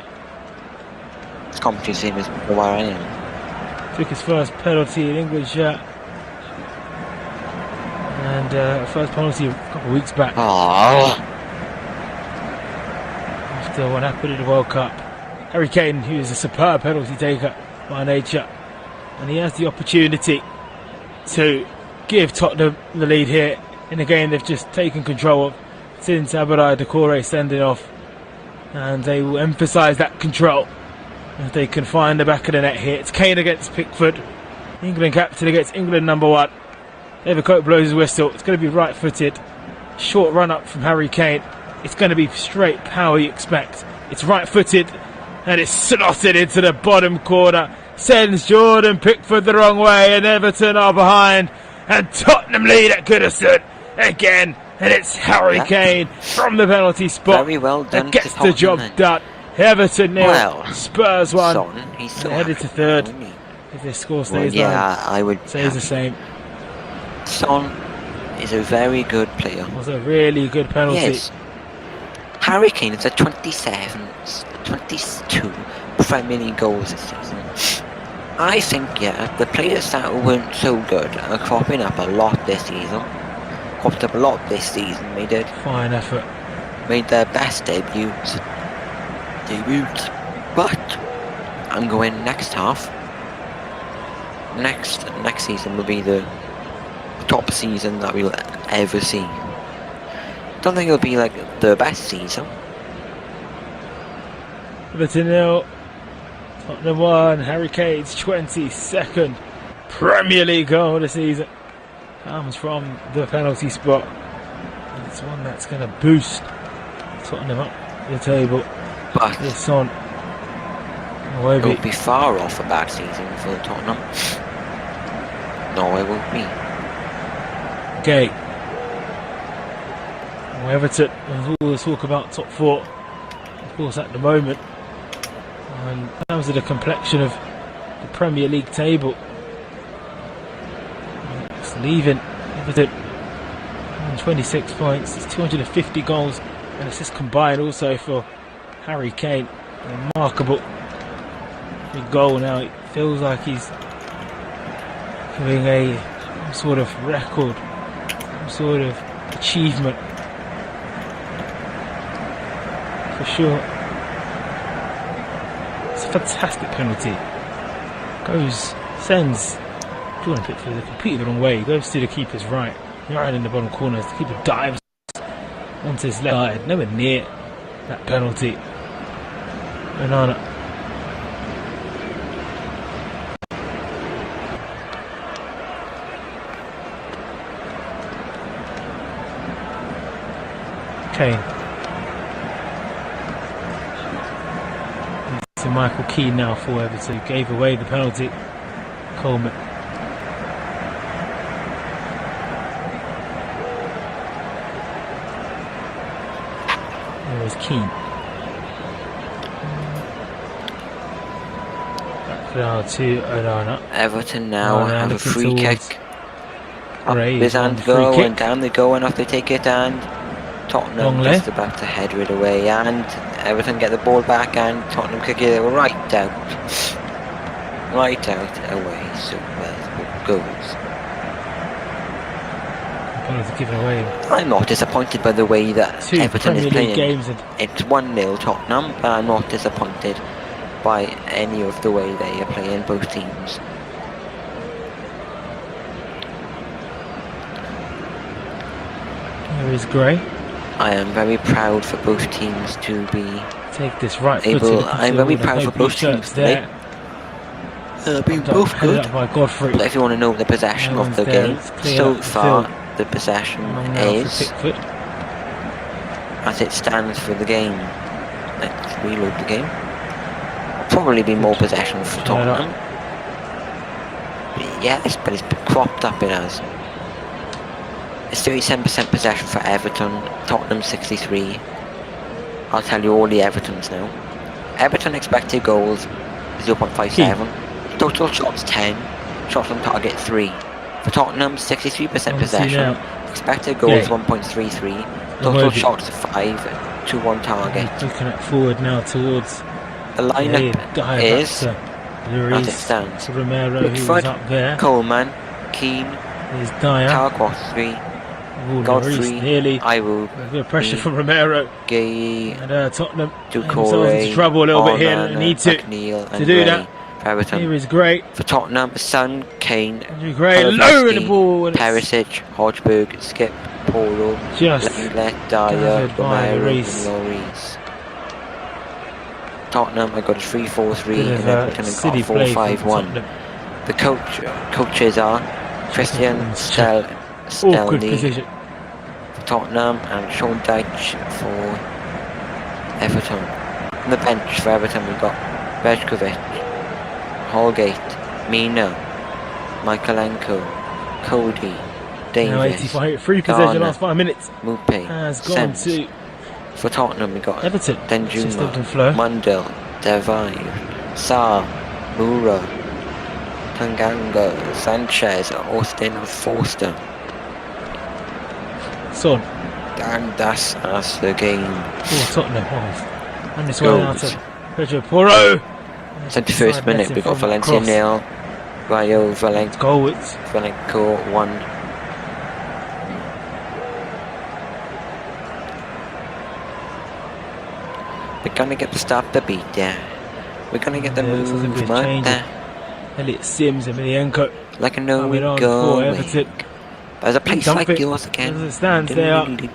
This commentary same as where I am. Took his first penalty in England shirt. And first penalty a couple of weeks back Oh, after what happened in the World Cup. Harry Kane, who is a superb penalty taker by nature, and he has the opportunity to give Tottenham the lead here in a game they've just taken control of since Abdoulaye Doucouré sending off, and they will emphasise that control if they can find the back of the net here. It's Kane against Pickford, England captain against England number one. David Cope blows his whistle. It's going to be right-footed, short run up from Harry Kane. It's going to be straight power you expect. It's right-footed and it's slotted into the bottom corner. Sends Jordan Pickford the wrong way, and Everton are behind. And Tottenham lead at Goodison again. And it's Harry Kane from the penalty spot very well done that gets to the job Tottenham. done. Everton nil, Well, Spurs 1. Son, he's so And headed happy, to third. isn't he? If this score Well, stays yeah, I would. stays the same. Son is a very good player. Was a really good penalty. Yes. Harry Kane is a 22 Premier League goals this season. I think, yeah, the players that weren't so good are cropping up a lot this season. They did. Fine effort. Made their best debuts. But I'm going next half. Next season will be the top season that we'll ever see. Don't think it'll be like the best season. Everton 0, Tottenham 1, Harry Kane's 22nd Premier League goal of the season comes from the penalty spot. And it's one that's going to boost Tottenham up the table. But this on. it won't be far off a bad season for Tottenham. No, it won't be. Okay. Everton, there's all the talk about top 4, of course, at the moment. And in terms of the complexion of the Premier League table, it's leaving Everton on 26 points. It's 250 goals and assists combined also for Harry Kane. Remarkable big goal now. It feels like he's doing some sort of record, some sort of achievement. For sure. It's a fantastic penalty. Sends Jordan Pickford completely the wrong way. He goes to the keeper's right in the bottom corner. The keeper dives onto his left side. Nowhere near that penalty. Banana. Kane. To Michael Keane now for Everton, who gave away the penalty. Coleman. There is Keane. Back now to Onana. Everton now have a free kick. Up Ray his on hand the free go kick. and down they go, and off they take it, and Tottenham Longley. just about to header it away, and Everton get the ball back, and Tottenham kick it right out away. So goals. Penalty given away. I'm not disappointed by the way that 2 Everton Premier is League playing. games and It's 1-0 Tottenham, but I'm not disappointed by any of the way they are playing, both teams. there is Gray. I am very proud for both teams to be Take this right able. footed. I'm very proud for both teams today. Being both Headed good. up by Godfrey. But if you want to know the possession No of one's the there, game, it's clear so up the far field. the possession Long now for is, Pickford. as it stands for the game. Let's reload the game. Probably be more possession for Turn it up. Tottenham. Yes, but it's been cropped up, it has. It's 37% possession for Everton, Tottenham 63. I'll tell you all the Evertons now. Everton expected goals 0.57. Total shots 10. Shots on target 3. For Tottenham 63% possession. Expected goals 1.33. Total shots 5. 2 on target. Looking at forward now towards The lineup is, as it stands, Romero, who was Pickford, up there. Coleman, Keane, There's Dyer. Tarkowski, Godfrey, nearly. Iwood, A bit of pressure from Romero. Gay, And Tottenham Doucouré, themselves into trouble a little bit here. They need to McNeil, and do Gray. that. For Everton. Here is Gray. For Tottenham, Son, Kane, Andrew Gray lowering the ball. And it's Perisic, Hodgberg, Skip, Polo, just Lenglet, Dyer, gathered by Romero, Reece. and Lloris. Tottenham, I got a 3-4-3, Bit and of Everton got city a play from 4-5-1. Tottenham. The coaches are Christian Awkward Stelny position. for Tottenham and Sean Dyche for Everton. On the bench for Everton we've got Berkovic, Holgate, Mina, Michaelenko, Cody, Now Davis, 85, free possession Garner, last 5 minutes Mupe, has gone Sens. to For Tottenham we got Everton. Assisted Denjuma, and flow. Mundell, Devine, Sarr, Moura, Tanganga, Sanchez, Austin, Forster. Son. And that's the game. Oh, Tottenham. Oh, and this way out to Pedro Porro. 71st minute, we got Valencia 0. Rayo Valenco 1. We're gonna get the stop the beat there. We're gonna get the movement there. Elliot Sims and Emelianenko. Like I know we're going. There's a place like yours again. As it stands, they are going to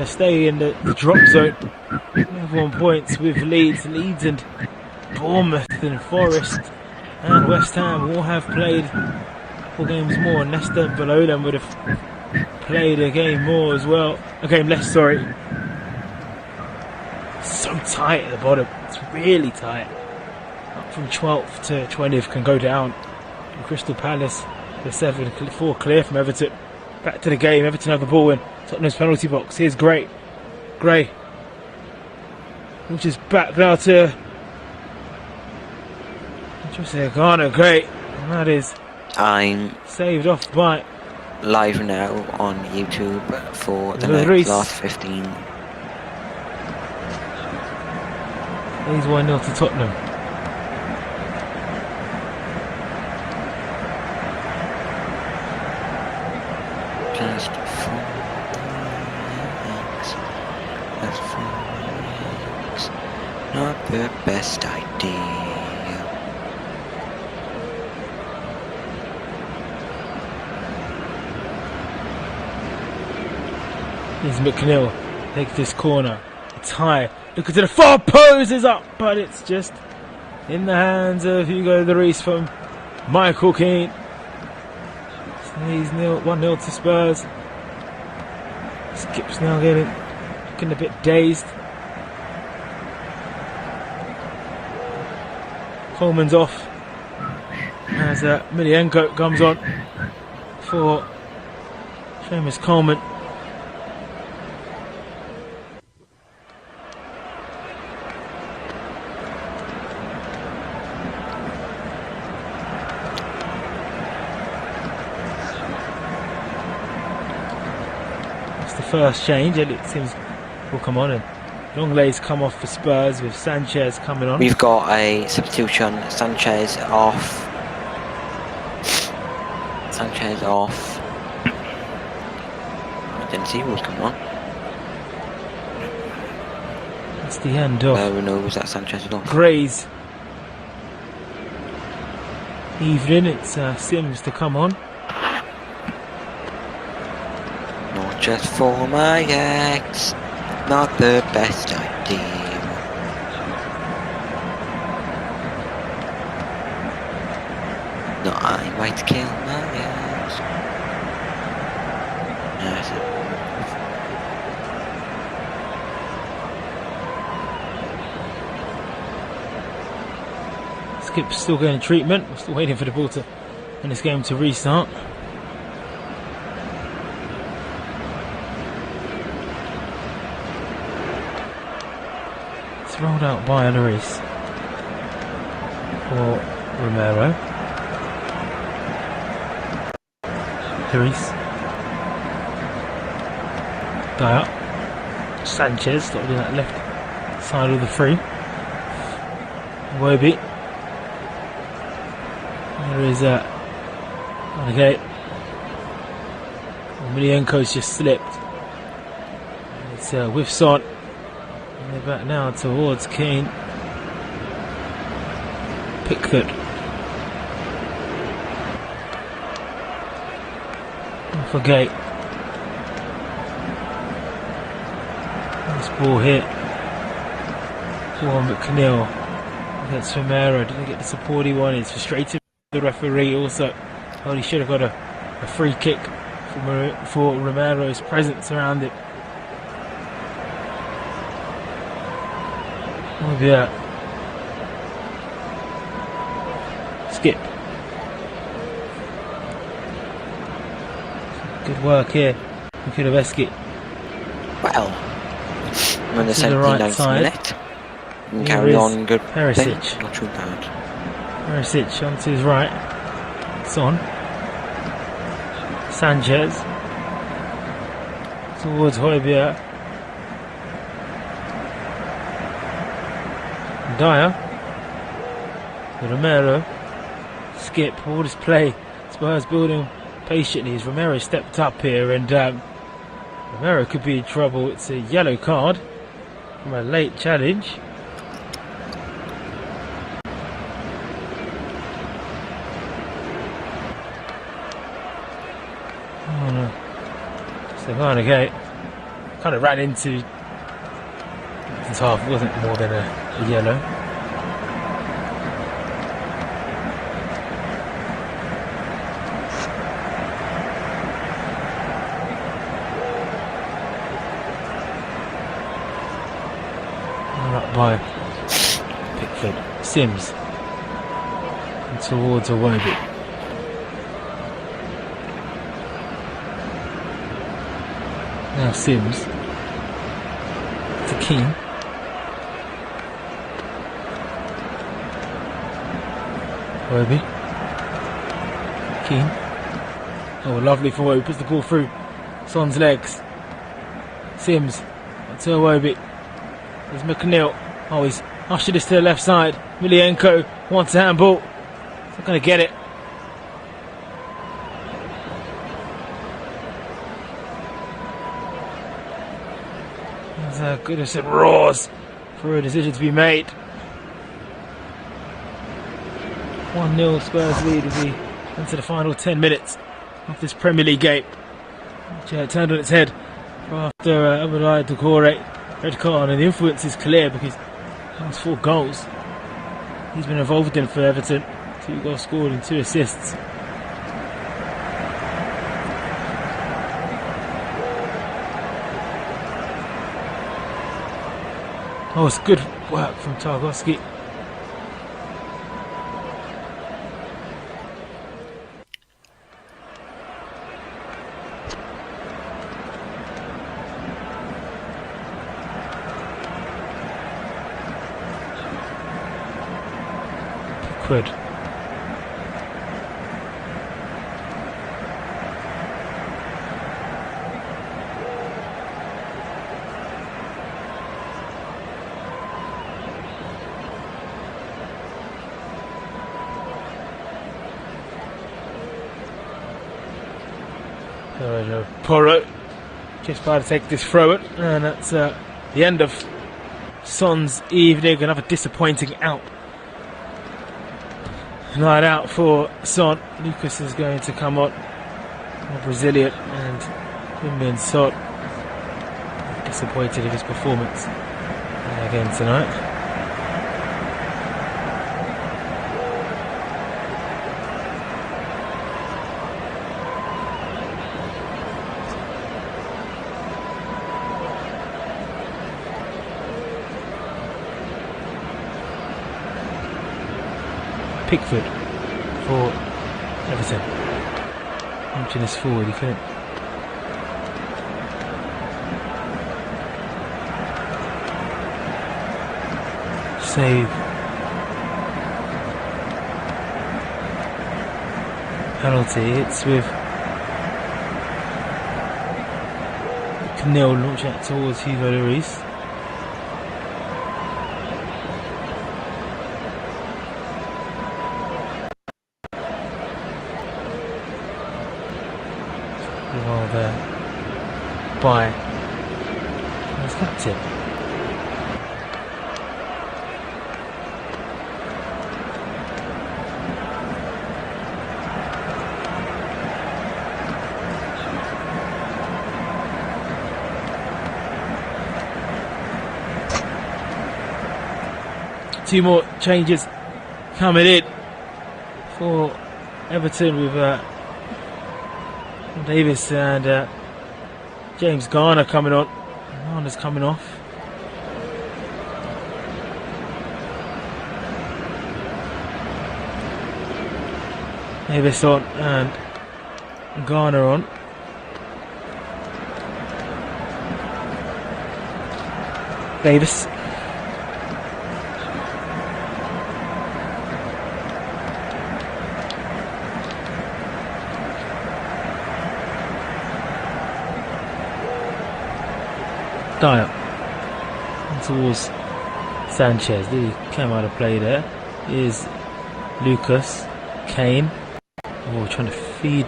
stay in the drop zone. We have 1 point with Leeds and Bournemouth and Forest and West Ham all have played 4 games more. And Leicester below them would have played a game more as well. A game less, sorry. So tight at the bottom. It's really tight. Up from 12th to 20th can go down. And Crystal Palace, the 4 clear from Everton. Back to the game. Everton have the ball in Tottenham's penalty box. Here's Gray, which is back now to Jose Garner. Great, and that is saved off by live now on YouTube for the last 15. He's 1-0 to Tottenham. Just 4 weeks. Not the best idea. Here's McNeil. Takes this corner. It's high. Looking to the far post, is up, but it's just in the hands of Hugo Lloris from Michael Keane. So he's 1-0 to Spurs. Skip's now looking a bit dazed. Coleman's off as Emelianenko comes on for Seamus Coleman. First change, it seems will come on, and Longlay's come off for Spurs with Sanchez coming on. We've got a substitution. Sanchez off. I didn't see who was coming on. That's the end of who knows that Sanchez is off. Gray's evening. It's Sims to come on. Just for my ex, not the best idea. No, I might kill my ex. Skip's still getting treatment. We're still waiting for the ball in this game to restart. Rolled out by Lloris for Romero. Lloris. Dyer. Sanchez started in that left side of the free. Wobie. There is on the gate. Emelianenko's just slipped. It's with Son. They're back now towards Keane. Pickford. For Gate. This ball hit. McNeil against Romero. Didn't get the support he wanted. It's frustrating the referee also. Oh, he should have got a free kick for Romero's presence around it. Oh yeah. Skip. Good work here. Kuleveski. Well, we're in the 79th minute. And carry on good Perisic. thing. Not too bad. Perisic onto his right. Son. Sanchez. towards Højbjerg. Dyer. Romero. Skip, all this play. Spurs building patiently as Romero stepped up here, and Romero could be in trouble. It's a yellow card from a late challenge. Oh no. Stefano Gate kind of ran into this half, wasn't more than a yellow. Up by Pickford. Sims and towards Iwobi. Now Sims to Keane. Iwobi. Keane. Oh, lovely for Iwobi. Puts the ball through Son's legs. Sims to Iwobi. There's McNeil. Oh, he's ushered this to the left side. Milienko wants a handball. He's not going to get it. There's Goodison roars for a decision to be made. 1-0 Spurs lead as we into the final 10 minutes of this Premier League game. Which turned on its head after Abdoulaye Doucouré red card, and the influence is clear because he has 4 goals he's been involved in for Everton. 2 goals scored and 2 assists. Oh, it's good work from Tarkowski. Pickford. Porro just about to take this throw it, and that's the end of Son's evening. Another disappointing night out for Son. Lucas is going to come on, a Brazilian, and Wimby and Son disappointed in his performance again tonight. Pickford for Everton. Launching this forward, he couldn't. Save. Penalty. It's with Knell launch out towards Hugo Lloris. By his captain. Two more changes coming in for Everton with Davis and James Garner coming on. Garner's coming off. Davis on and Garner on. Davis. Dyer. And towards Sanchez. He came out of play there. Here's Lucas. Kane. Oh, trying to feed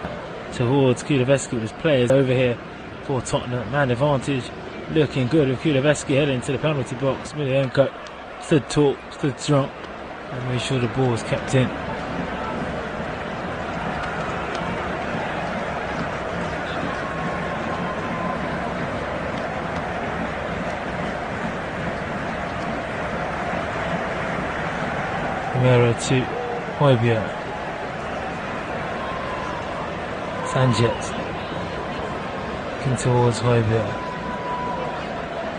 towards Kuleveski with his players over here for Tottenham. Man advantage. Looking good with Kuleveski heading to the penalty box. Milienko stood tall, stood strong, and made sure the ball was kept in. Romero to Højbjerg. Sanchez looking towards Højbjerg.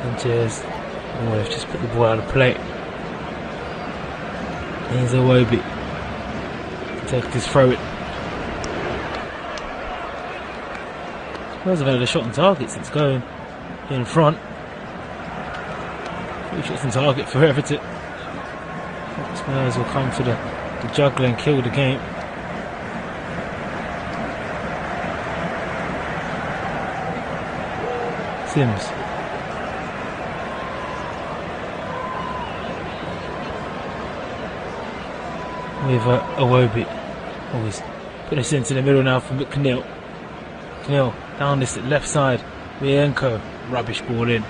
Sanchez, oh, they've just put the ball out of play. Here's Iwobi. Take this throw it. Spurs have had a shot on target since going in front. 3 shots on target for Everton. Spurs will come to the juggler and kill the game. Sims. With Iwobi. Always put this into the middle now for McNeil. McNeil down this left side. Milienko. Rubbish ball in.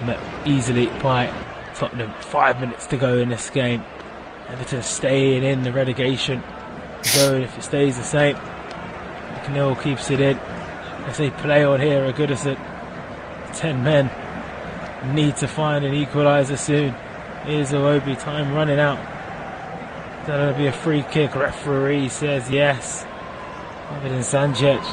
Met easily by Tottenham. 5 minutes to go in this game. Everton staying in the relegation zone if it stays the same. McNeil keeps it in. As they play on here, a Goodison. 10 men need to find an equaliser soon. Here's Iwobi. Time running out. That'll be a free kick. Referee says yes. Other than Sanchez.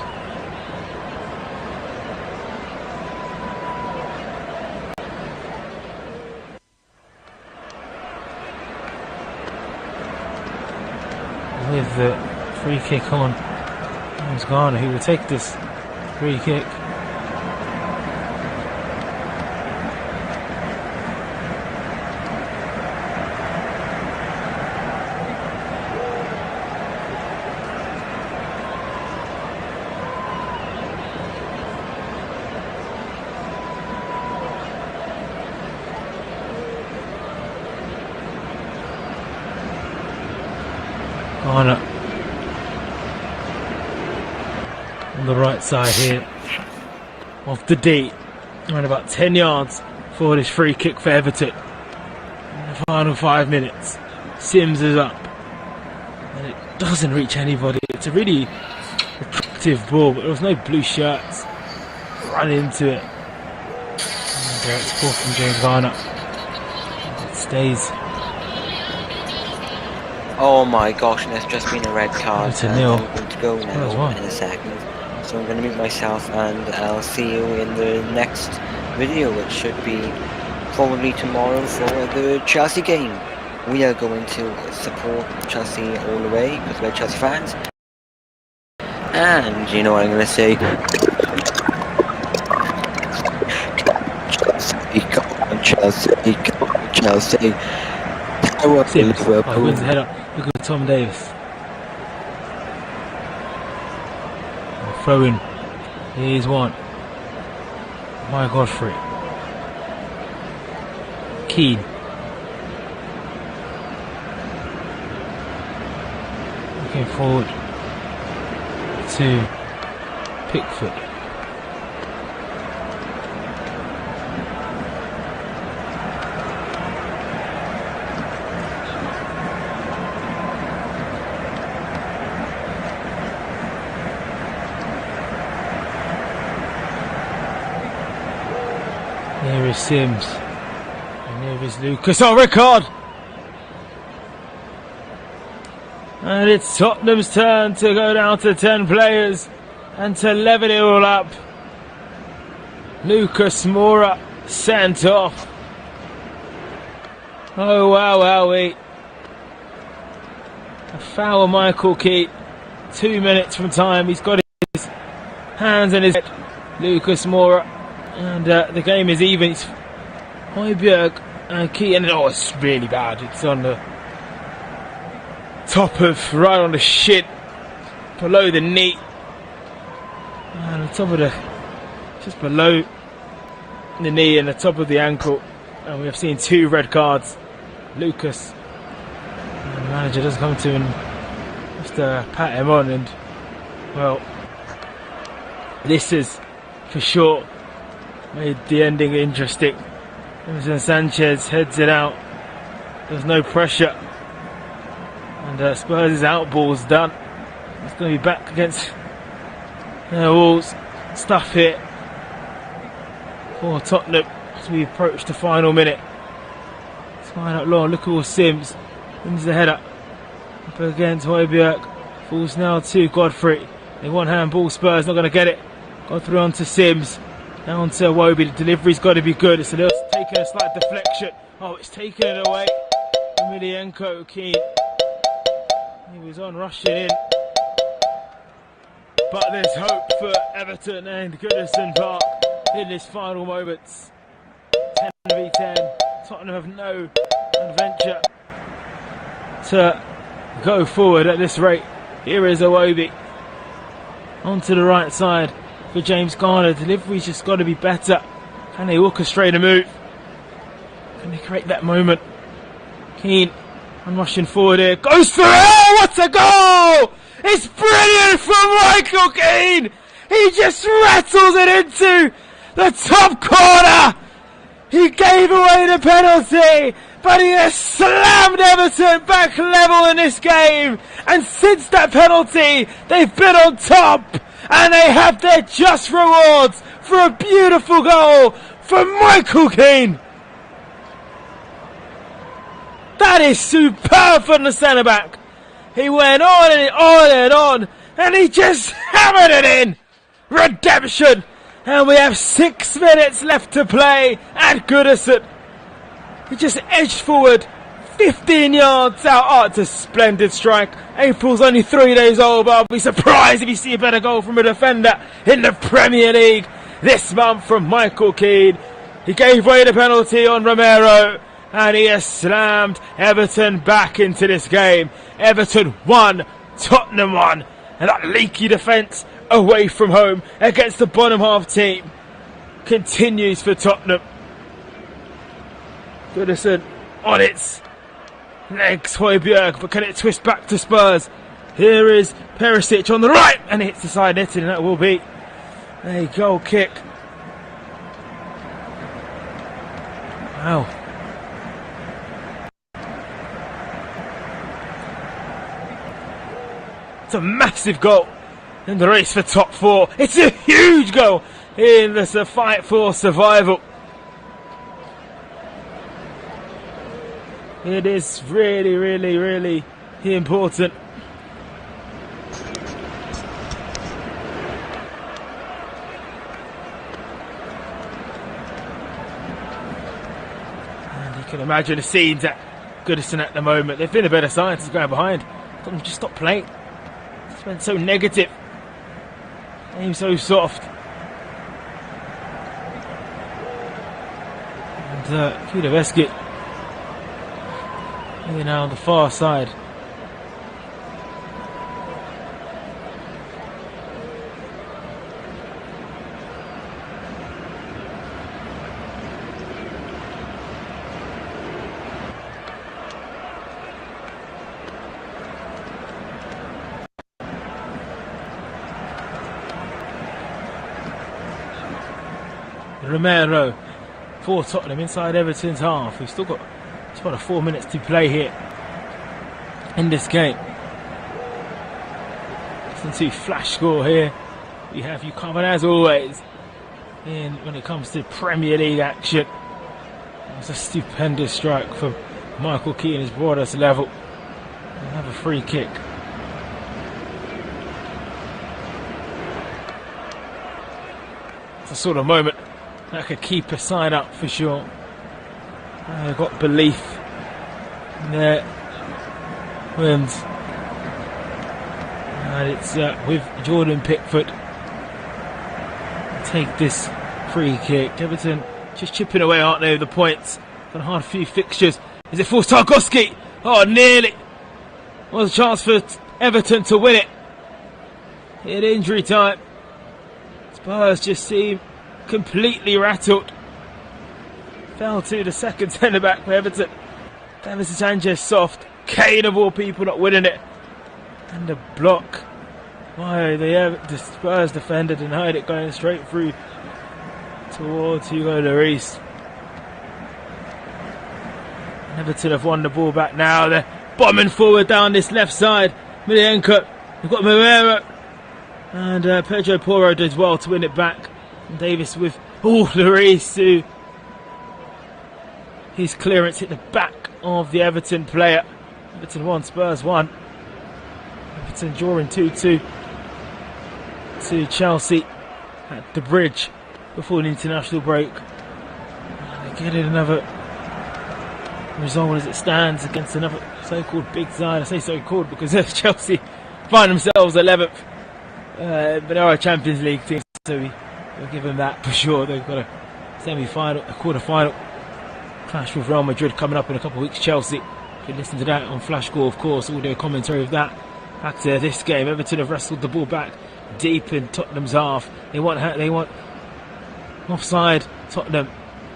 With the free kick on, James Garner, who will take this free kick. Garner on the right side here off the D, around about 10 yards for this free kick for Everton in the final 5 minutes. Sims is up and it doesn't reach anybody. It's a really attractive ball, but there was no blue shirts run into it, and there it's ball from James Garner. It stays. Oh my gosh, and there's just been a red card, and I'm going to go now in a second. So I'm going to mute myself, and I'll see you in the next video, which should be probably tomorrow for the Chelsea game. We are going to support Chelsea all the way, because we're Chelsea fans. And you know what I'm going to say? Chelsea, Chelsea. Sims. Oh, wins the head up. Look at Tom Davis. Throw in. Here's one. My Godfrey. Keane. Looking forward to Pickford. Here is Sims. And here is Lucas. Oh, record! And it's Tottenham's turn to go down to 10 players and to level it all up. Lucas Moura sent off. Oh, wow, wowee. A foul, Michael Keane. 2 minutes from time. He's got his hands in his head. Lucas Moura. And the game is even. It's Højbjerg and Keane. Oh, it's really bad. It's on the top of, right on the shin, below the knee, and on top of the, just below the knee and the top of the ankle, and we have seen 2 red cards. Lucas, and the manager does come to him and just pat him on, and well, this is for sure made the ending interesting. Emerson Sanchez heads it out. There's no pressure, and Spurs' outball's done. It's going to be back against their walls. Stuff here for Tottenham as we approach the final minute. It's fine up long. Look at all Sims. Wins the header. Up against Højbjerg. Falls now to Godfrey. They want handball. Spurs not going to get it. Godfrey on to Sims. Down to Iwobi. The delivery's got to be good. It's taking a slight deflection. Oh, it's taken it away. Emelianenko Keane. He was on rushing in. But there's hope for Everton and Goodison Park in this final moments. 10v10. Tottenham have no adventure to go forward at this rate. Here is Iwobi. Onto the right side for James Garner. Delivery's just got to be better. Can they orchestrate a move? Can they create that moment? Keane, I'm rushing forward here. Goes for it! Oh, what a goal! It's brilliant from Michael Keane! He just rattles it into the top corner! He gave away the penalty, but he has slammed Everton back level in this game. And since that penalty, they've been on top, and they have their just rewards for a beautiful goal from Michael Keane. That is superb from the centre-back. He went on and on and on, and he just hammered it in. Redemption. And we have 6 minutes left to play at Goodison. He just edged forward 15 yards out. Oh, it's a splendid strike. April's only 3 days old, but I'll be surprised if you see a better goal from a defender in the Premier League this month from Michael Keane. He gave away the penalty on Romero, and he has slammed Everton back into this game. Everton 1, Tottenham 1. And that leaky defence away from home against the bottom half team continues for Tottenham. Goodison on its legs, Højbjerg, but can it twist back to Spurs? Here is Perisic on the right, and it hits the side netting, and that will be a goal kick. Wow. It's a massive goal in the race for top 4. It's a huge goal in the fight for survival. It is really, really, really important. And you can imagine the scenes at Goodison at the moment. They've been a better side since going behind. Tottenham just stopped playing. It's been so negative. Game so soft. And Kudelski here now on the far side. Romero for Tottenham inside Everton's half. We've still got about 4 minutes to play here in this game. Listen to flash score here. We have you covered as always when it comes to Premier League action. It was a stupendous strike from Michael Keane, has brought us level. We'll have a free kick. It's the sort of moment that could keep a side up for sure. They've got belief in their wins. And it's with Jordan Pickford. Take this free kick. Everton just chipping away, aren't they, with the points. Got a hard few fixtures. Is it for Tarkowski? Oh, nearly. Was a chance for Everton to win it. In injury time. Spurs just seem completely rattled. fell to the second centre back for Everton. David Sanchez soft. Kane of all people not winning it. And the block by the Spurs defender denied it, going straight through towards Hugo Lloris. Everton have won the ball back now. They're bombing forward down this left side. Milienko, they've got Moreira. And Pedro Porro does well to win it back. And Davis with Lloris, who his clearance hit the back of the Everton player. Everton 1, Spurs 1. Everton drawing 2-2 to Chelsea at the Bridge before the international break. They're getting another result as it stands against another so-called big side. I say so-called because Chelsea find themselves 11th. But they are a Champions League team, so we'll give them that for sure. They've got a semi-final, a quarter-final clash with Real Madrid coming up in a couple of weeks. Chelsea, you can listen to that on Flash Score, of course, audio commentary of that. Back to this game, Everton have wrestled the ball back deep in Tottenham's half. They want offside. Tottenham,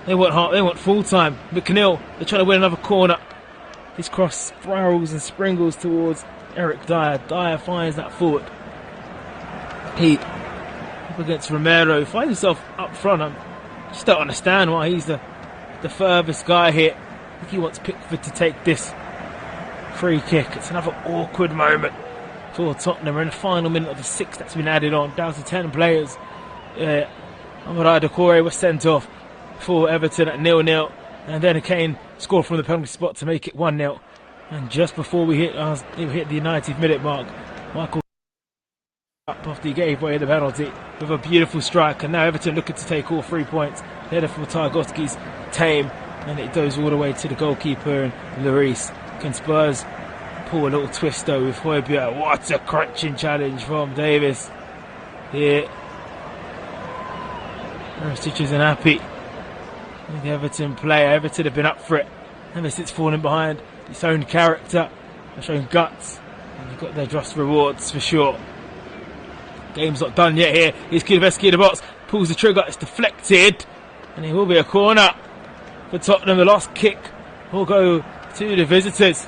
they want full time. McNeil, they're trying to win another corner. This cross spirals and springles towards Eric Dyer. Dyer finds that forward. He up against Romero, finds himself up front. I just don't understand why he's the furthest guy here. I think he wants Pickford to take this free kick. It's another awkward moment for Tottenham. We're in the final minute of the 6th that's been added on, down to 10 players. Amara Decore was sent off for Everton at 0-0, and then Kane scored from the penalty spot to make it 1-0. And just before we hit the 90th minute mark, Michael up after he gave away the penalty with a beautiful strike, and now Everton looking to take all 3 points. Header from Tarkowski's tame, and it goes all the way to the goalkeeper and Lloris. Can Spurs pull a little twist though with Højbjerg? What a crunching challenge from Davis here. Restream isn't happy with the Everton player. Everton have been up for it ever since falling behind. Its own character, they've shown guts, and they've got their just rewards for sure. Game's not done yet here. Here's Kulusevski in the box, pulls the trigger, it's deflected, and it will be a corner for Tottenham. The last kick will go to the visitors.